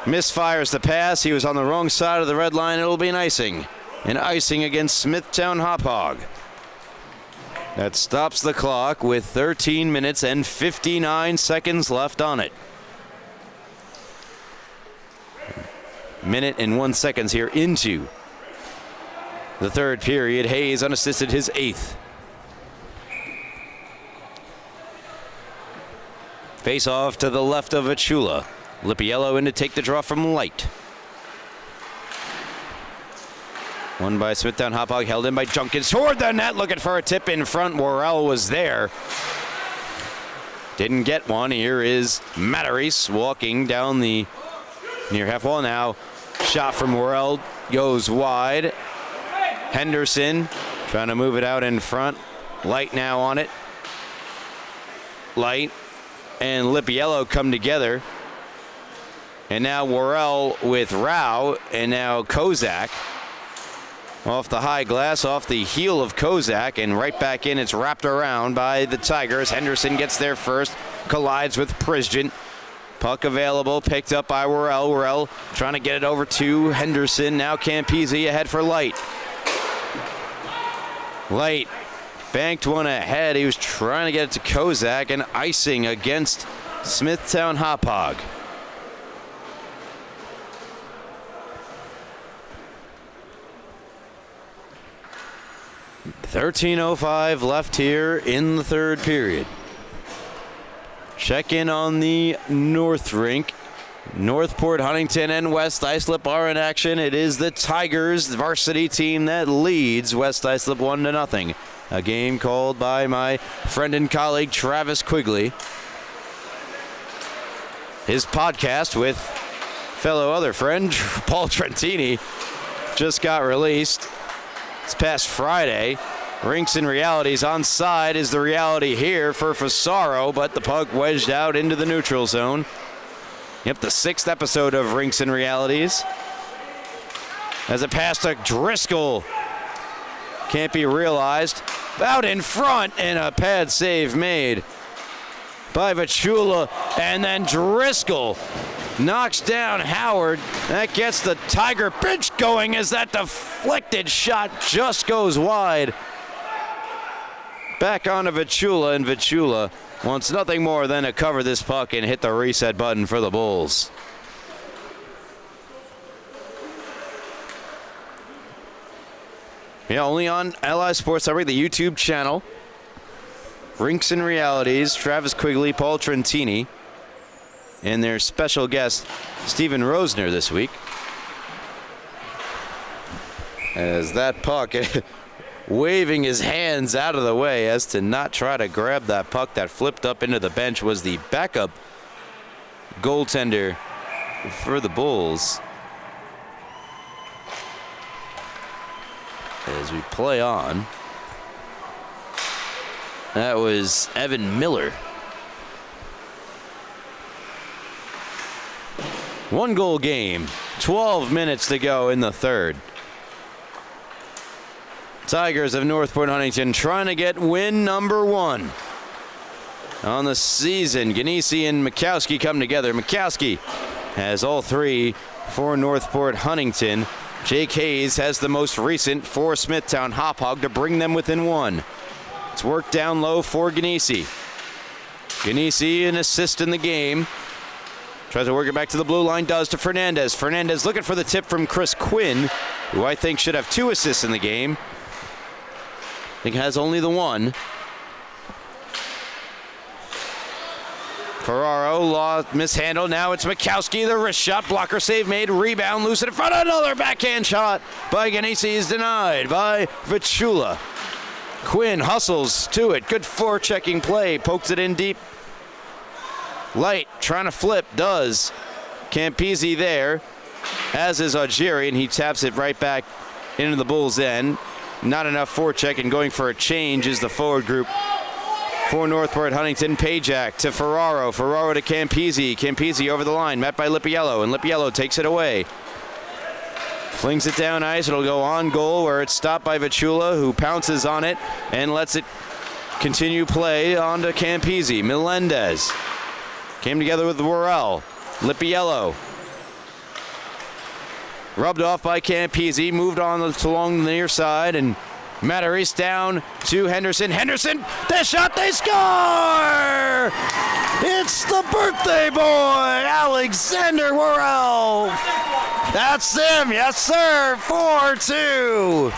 misfires the pass. He was on the wrong side of the red line. It'll be an icing. An icing against Smithtown Hauppauge. That stops the clock with 13 minutes and 59 seconds left on it. Minute and 1 second here into the third period. Hayes unassisted, his 8th. Face off to the left of Vichula. Lippiello in to take the draw from Light. Won by Smithtown Hauppauge, held in by Junkins. Toward the net, looking for a tip in front. Worrell was there. Didn't get one. Here is Matarese walking down the near half wall now. Shot from Worrell goes wide. Henderson trying to move it out in front. Light now on it. Light and Lippiello come together. And now Worrell with Rao, and now Kozak. Off the high glass, off the heel of Kozak, and right back in. It's wrapped around by the Tigers. Henderson gets there first, collides with Prisjant. Puck available, picked up by Worrell. Worrell trying to get it over to Henderson. Now Campisi ahead for Light. Light banked one ahead. He was trying to get it to Kozak, and icing against Smithtown Hauppauge. .13:05 left here in the third period. Check in on the North Rink. Northport, Huntington, and West Islip are in action. It is the Tigers varsity team that leads West Islip 1-0. A game called by my friend and colleague Travis Quigley. His podcast with fellow other friend Paul Trentini just got released. This past Friday. Rinks and Realities onside is the reality here for Fasaro, but the puck wedged out into the neutral zone. Yep, the 6th episode of Rinks and Realities. As it passed to Driscoll. Can't be realized. Out in front, and a pad save made by Vachula, and then Driscoll knocks down Howard. That gets the Tiger bench going as that deflected shot just goes wide. Back onto Vachula, and Vachula wants nothing more than to cover this puck and hit the reset button for the Bulls. Yeah, only on LI Sports Network, the YouTube channel. Rinks and Realities, Travis Quigley, Paul Trentini, and their special guest, Steven Rosner, this week. As that puck, waving his hands out of the way as to not try to grab that puck that flipped up into the bench, was the backup goaltender for the Bulls. As we play on, that was Evan Miller. 1-goal game, 12 minutes to go in the third. Tigers of Northport Huntington trying to get win number 1 on the season. Ganesi and Mikowski come together. Mikowski has all 3 for Northport Huntington. Jake Hayes has the most recent for Smithtown Hauppauge to bring them within 1. It's worked down low for Ganesi. Ganesi, an assist in the game. Tries to work it back to the blue line, does to Fernandez. Fernandez looking for the tip from Chris Quinn, who I think should have 2 assists in the game. I think has only the 1. Ferraro mishandled. Now it's Mikowski. The wrist shot. Blocker save made. Rebound. Loose in front. Another backhand shot by Ganesi is denied by Vachula. Quinn hustles to it. Good forechecking play. Pokes it in deep. Light trying to flip. Does. Campisi there. As is Algieri. And he taps it right back into the Bulls' end. Not enough forecheck, and going for a change is the forward group for Northport Huntington. Pajak to Ferraro. Ferraro to Campisi. Campisi over the line, met by Lipiello, and Lipiello takes it away. Flings it down ice. It'll go on goal where it's stopped by Vachula, who pounces on it and lets it continue play on to Campisi. Melendez came together with Worrell. Lipiello. Rubbed off by Campisi, moved on along the near side, and Matarese down to Henderson. Henderson, the shot, they score! It's the birthday boy, Alexander Worrell. That's him, yes sir, 4-2.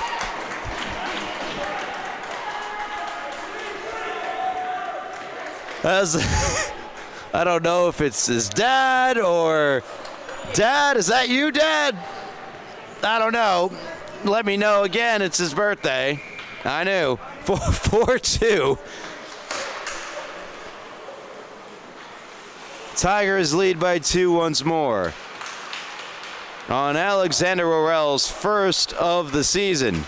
I don't know if it's his dad or... Dad, is that you, Dad? I don't know. Let me know again. It's his birthday. I knew. 4-2. Tigers lead by 2 once more on Alexander Worrell's first of the season.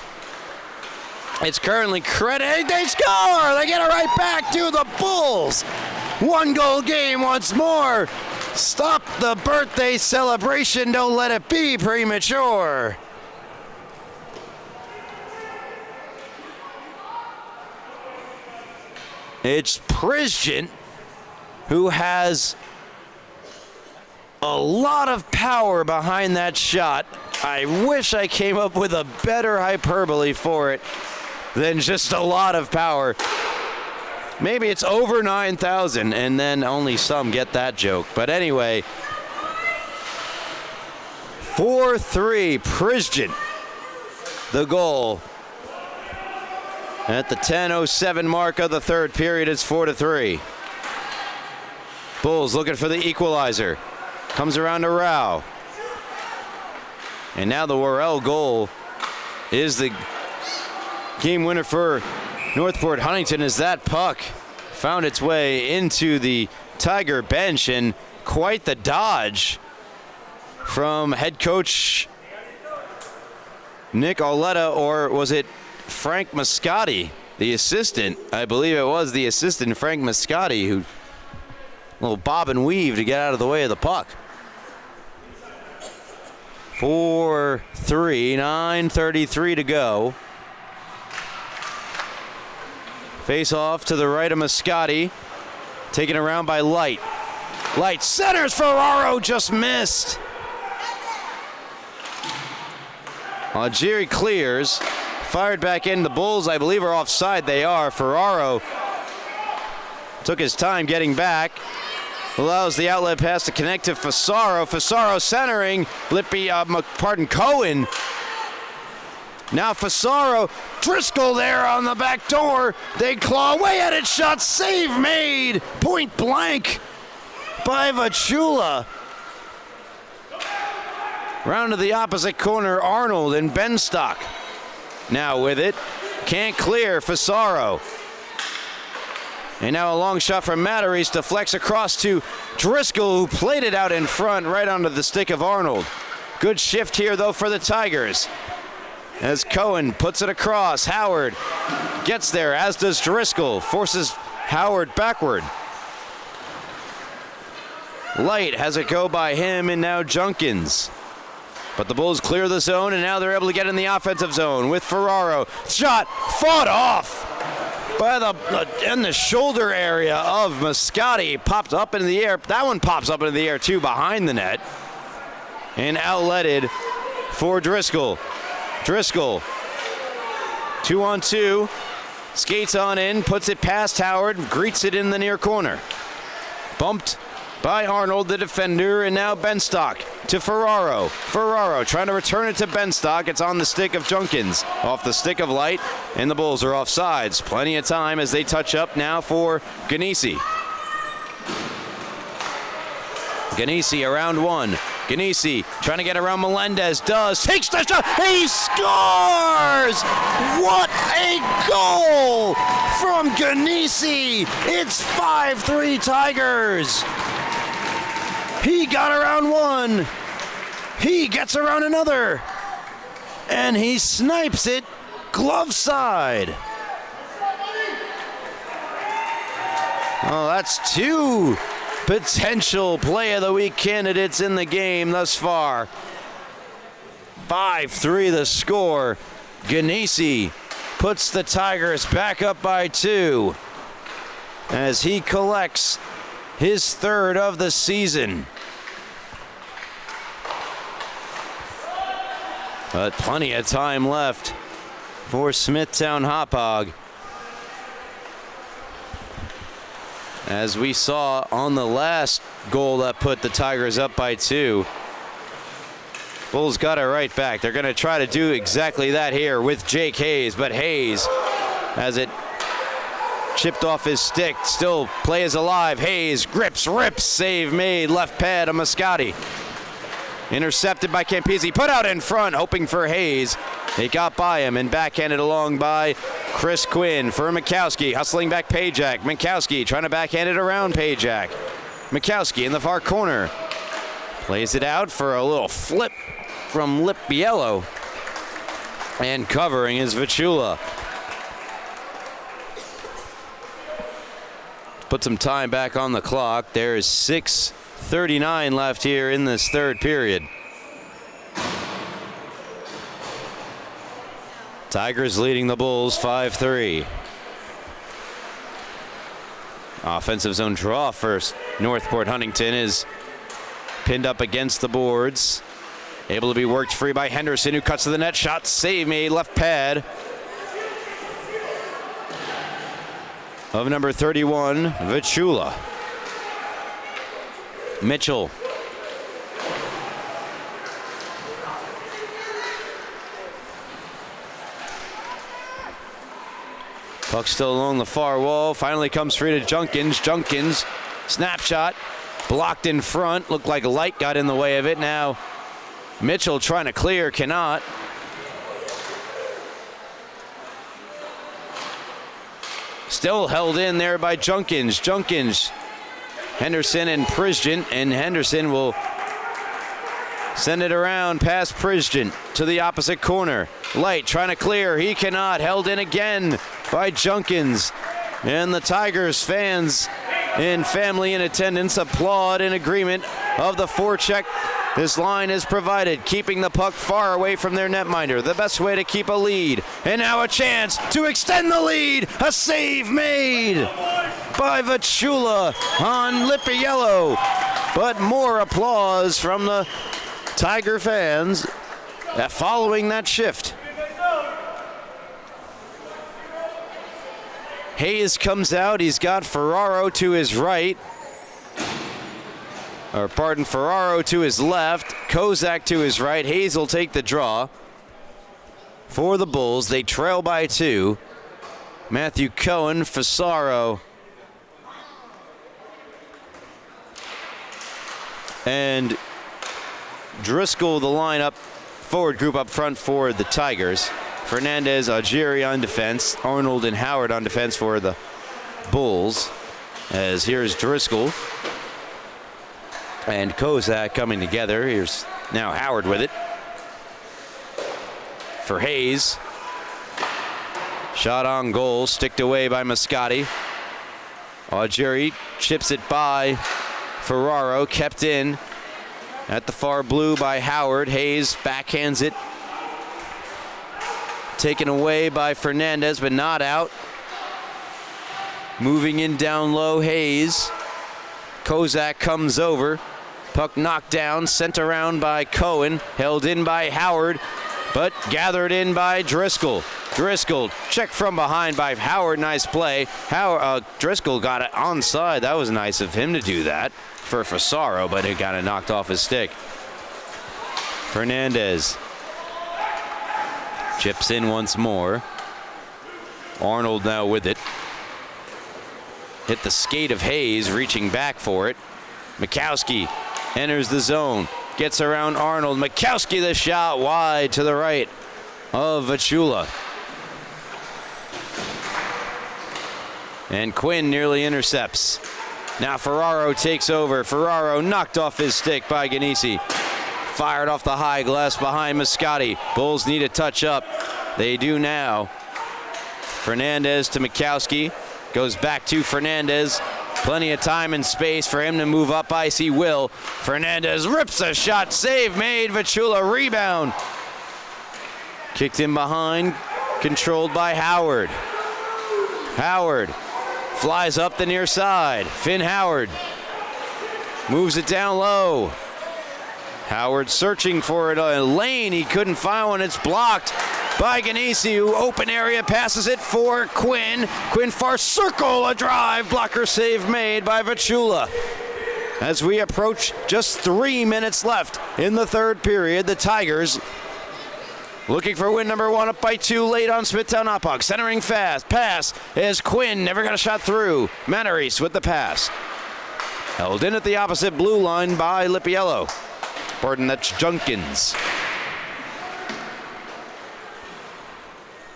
It's currently credit. They score! They get it right back to the Bulls. 1-goal game once more. Stop the birthday celebration. Don't let it be premature. It's Prizgent who has a lot of power behind that shot. I wish I came up with a better hyperbole for it than just a lot of power. Maybe it's over 9,000, and then only some get that joke. But anyway, 4-3, Prizgent, the goal. At the 10:07 mark of the third period, it's 4-3. Bulls looking for the equalizer. Comes around to Rao. And now the Worrell goal is the game winner for Northport Huntington, as that puck found its way into the Tiger bench, and quite the dodge from head coach Nick Auletta, or was it Frank Mascotti, the assistant? I believe it was the assistant, Frank Mascotti, who little bob and weave to get out of the way of the puck. 4-3, 9:33 to go. Face off to the right of Moscati. Taken around by Light. Light centers, Ferraro just missed. Algieri clears. Fired back in. The Bulls, I believe, are offside. They are. Ferraro took his time getting back. Allows the outlet pass to connect to Fasaro. Fasaro centering. Cohen. Now Fasaro. Driscoll there on the back door. They claw away at it. Shot save made. Point blank by Vachula. Round to the opposite corner. Arnold and Benstock. Now with it. Can't clear. Fasaro. And now a long shot from Matarese deflects across to Driscoll, who played it out in front right onto the stick of Arnold. Good shift here, though, for the Tigers. As Cohen puts it across, Howard gets there, as does Driscoll. Forces Howard backward. Light has it go by him, and now Junkins. But the Bulls clear the zone, and now they're able to get in the offensive zone with Ferraro. Shot fought off by in the shoulder area of Moscati. Popped up into the air. That one pops up into the air too, behind the net. And outletted for Driscoll. Driscoll, 2-on-2, skates on in, puts it past Howard, greets it in the near corner. Bumped by Arnold, the defender, and now Benstock to Ferraro. Ferraro trying to return it to Benstock. It's on the stick of Junkins, off the stick of Light, and the Bulls are offsides. Plenty of time as they touch up now for Ganesi. Ganesi around one. Ganesi trying to get around Melendez. Takes the shot. He scores! What a goal from Ganesi! It's 5-3 Tigers. He got around one. He gets around another. And he snipes it glove side. Oh, that's two potential play of the week candidates in the game thus far. 5-3 the score. Ganesi puts the Tigers back up by 2 as he collects his third of the season. But plenty of time left for Smithtown Hauppauge. As we saw on the last goal that put the Tigers up by 2. Bulls got it right back. They're going to try to do exactly that here with Jake Hayes, but Hayes, as it chipped off his stick, still play is alive. Hayes grips, rips, save made, left pad of Moscati. Intercepted by Campisi, put out in front, hoping for Hayes. It got by him and backhanded along by Chris Quinn for Mikowski, hustling back Pajak. Mikowski trying to backhand it around Pajak. Mikowski in the far corner. Plays it out for a little flip from Lipiello. And covering is Vachula. Put some time back on the clock. There is 6:39 left here in this third period. Tigers leading the Bulls 5-3. Offensive zone draw first. Northport Huntington is pinned up against the boards. Able to be worked free by Henderson, who cuts to the net. Shot save made, left pad of number 31, Vachula. Mitchell. Puck still along the far wall. Finally comes free to Junkins. Junkins, snapshot, blocked in front. Looked like Light got in the way of it. Now Mitchell trying to clear, cannot. Still held in there by Junkins. Junkins, Henderson and Prisgent, and Henderson will send it around past Prisgent to the opposite corner. Light trying to clear, he cannot. Held in again by Junkins. And the Tigers fans and family in attendance applaud in agreement of the forecheck This line is provided, keeping the puck far away from their netminder. The best way to keep a lead. And now a chance to extend the lead. A save made by Vachula on Lipiello. But more applause from the Tiger fans following that shift. Hayes comes out. He's got Ferraro to his right. Ferraro to his left. Kozak to his right. Hayes will take the draw for the Bulls. They trail by 2. Matthew Cohen, Fasaro, and Driscoll, the lineup, forward group up front for the Tigers. Fernandez, Algieri on defense. Arnold and Howard on defense for the Bulls. As here's Driscoll and Kozak coming together. Here's now Howard with it. For Hayes. Shot on goal, sticked away by Moscati. Algieri chips it by Ferraro, kept in at the far blue by Howard. Hayes backhands it. Taken away by Fernandez, but not out. Moving in down low, Hayes. Kozak comes over. Puck knocked down, sent around by Cohen, held in by Howard, but gathered in by Driscoll. Driscoll checked from behind by Howard. Nice play. Driscoll got it onside. That was nice of him to do that for Fasaro, but it got knocked off his stick. Fernandez chips in once more. Arnold now with it. Hit the skate of Hayes, reaching back for it. Mikowski enters the zone, gets around Arnold. Mikowski, the shot wide to the right of Vachula. And Quinn nearly intercepts. Now Ferraro takes over. Ferraro knocked off his stick by Ganesi. Fired off the high glass behind Moscati. Bulls need a touch up. They do now. Fernandez to Mikowski. Goes back to Fernandez. Plenty of time and space for him to move up ice. He will. Fernandez rips a shot. Save made. Vachula rebound. Kicked in behind. Controlled by Howard. Howard flies up the near side. Finn Howard moves it down low. Howard searching for it in a lane. He couldn't find one. It's blocked by Ganesi, who open area passes it for Quinn. Quinn far circle, a drive. Blocker save made by Vachula. As we approach just 3 minutes left in the third period, the Tigers looking for win number 1, up by 2 late on Smithtown Hauppauge. Centering fast. Pass as Quinn never got a shot through. Manaris with the pass. Held in at the opposite blue line by Lipiello. Pardon, that's Junkins.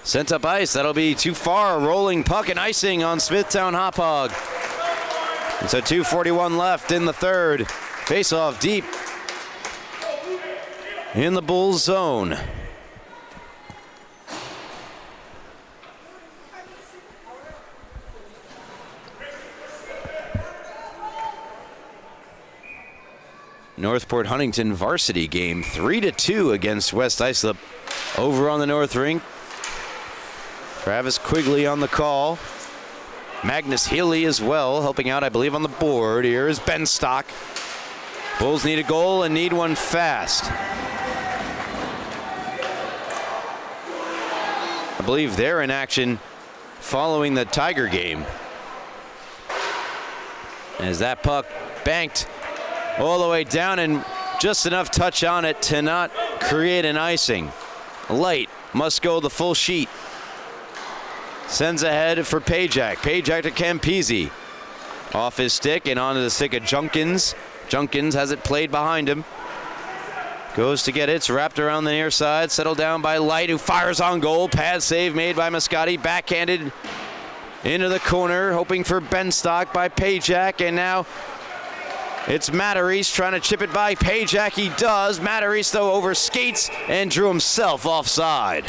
Sent up ice. That'll be too far. Rolling puck and icing on Smithtown Hauppauge. And so 2:41 left in the third. Face-off deep in the Bulls zone. Northport Huntington varsity game 3-2 against West Islip over on the North Rink. Travis Quigley on the call. Magnus Healy as well, helping out, I believe, on the board. Here's Ben Stock. Bulls need a goal and need one fast. I believe they're in action following the Tiger game. As that puck banked all the way down and just enough touch on it to not create an icing. Light must go the full sheet. Sends ahead for Pajak. Pajak to Campisi. Off his stick and onto the stick of Junkins. Junkins has it played behind him. Goes to get it. It's wrapped around the near side. Settled down by Light, who fires on goal. Pad save made by Moscati. Backhanded into the corner, hoping for Benstock by Pajak. And now it's Mataris trying to chip it by Pajak. He does. Mataris, though, overskates and drew himself offside.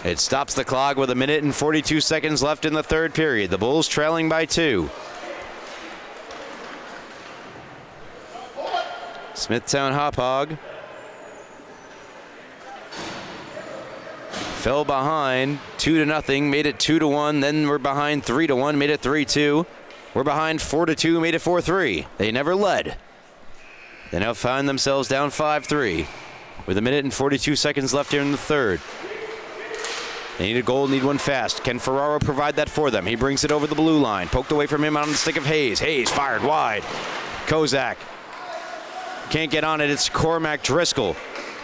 It stops the clock with 1 minute and 42 seconds left in the third period. The Bulls trailing by 2. Smithtown Hauppauge fell behind 2-0, made it 2-1. Then we're behind 3-1, made it 3-2. We're behind 4-2, made it 4-3. They never led. They now find themselves down 5-3 with 1:42 seconds left here in the third. They need a goal, need one fast. Can Ferraro provide that for them? He brings it over the blue line. Poked away from him on the stick of Hayes. Hayes fired wide. Kozak can't get on it. It's Cormac Driscoll.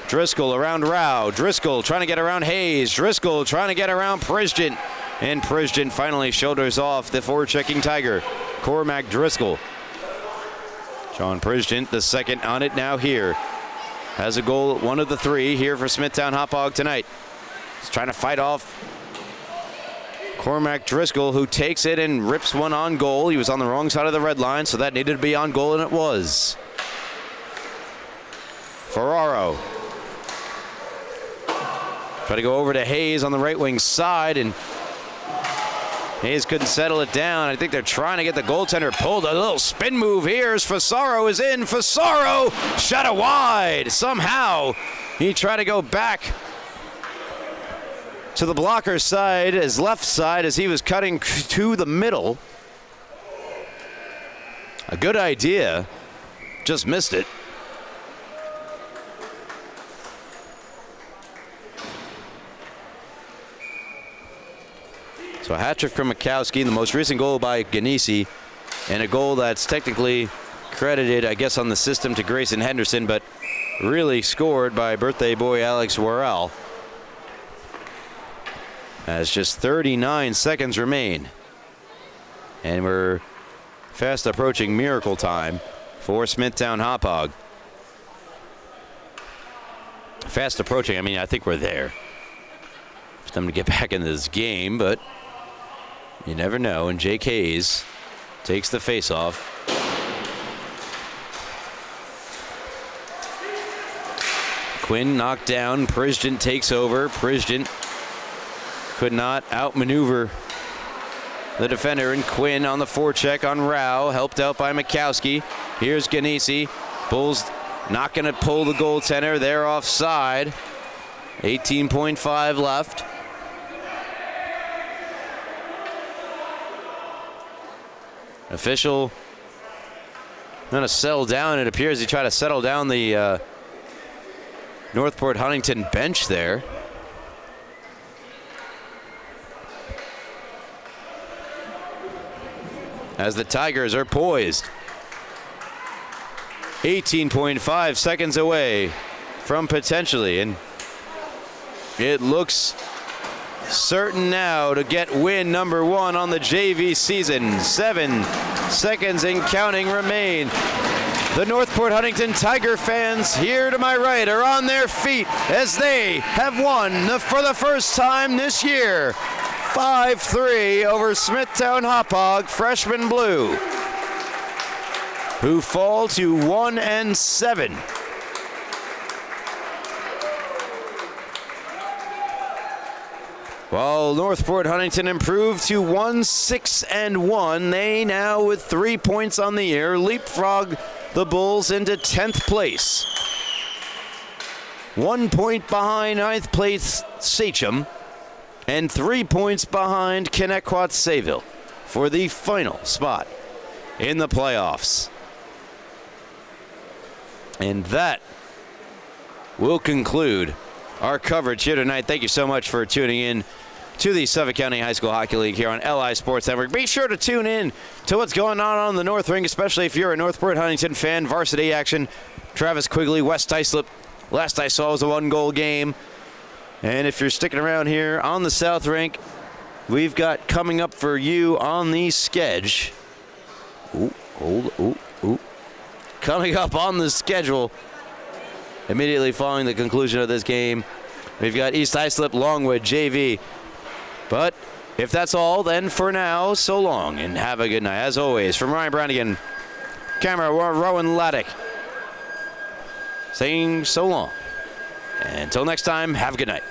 Driscoll around Rao. Driscoll trying to get around Hayes. Driscoll trying to get around Prizden. And Prizden finally shoulders off the forward-checking Tiger. Cormac Driscoll. John Prizden, the second on it now here. Has a goal, one of the three here for Smithtown Hauppauge tonight. He's trying to fight off Cormac Driscoll, who takes it and rips one on goal. He was on the wrong side of the red line, so that needed to be on goal, and it was. Ferraro. Try to go over to Hayes on the right wing side, and Hayes couldn't settle it down. I think they're trying to get the goaltender pulled. A little spin move here as Fasaro is in. Fasaro shot it wide. Somehow he tried to go back to the blocker's side, his left side, as he was cutting to the middle. A good idea. Just missed it. So a hat trick from Mikowski, the most recent goal by Ganesi, and a goal that's technically credited, I guess, on the system to Grayson Henderson, but really scored by birthday boy Alex Worrell. As just 39 seconds remain. And we're fast approaching miracle time for Smithtown Hauppauge. Fast approaching, I mean, I think we're there. For them to get back into this game, but you never know. And Jake Hayes takes the face-off. Quinn knocked down. Prizden takes over. Prizden could not outmaneuver the defender, and Quinn on the forecheck on Rao, helped out by Mikowski. Here's Ganesi. Bulls not going to pull the goaltender. They're offside. 18.5 left. Official going to settle down. It appears he tried to settle down the Northport Huntington bench there. As the Tigers are poised. 18.5 seconds away from potentially, and it looks certain now to get win number one on the JV season. 7 seconds and counting remain. The Northport Huntington Tiger fans here to my right are on their feet as they have won for the first time this year. 5-3 over Smithtown Hauppauge, freshman blue, who fall to 1-7. While Northport Huntington improved to 1-6-1, they now, with 3 points on the year, leapfrog the Bulls into 10th place. 1 point behind 9th place Sachem, and 3 points behind Kennequot-Sayville for the final spot in the playoffs. And that will conclude our coverage here tonight. Thank you so much for tuning in to the Suffolk County High School Hockey League here on LI Sports Network. Be sure to tune in to what's going on the North Ring, especially if you're a Northport Huntington fan. Varsity action, Travis Quigley, West Islip. Last I saw was a 1-goal game. And if you're sticking around here on the South Rink, we've got coming up for you on the schedule. Coming up on the schedule, immediately following the conclusion of this game, we've got East Islip, Longwood, JV. But if that's all, then for now, so long and have a good night. As always, from Ryan Brannigan, camera Rowan Laddick, saying so long. Until next time, have a good night.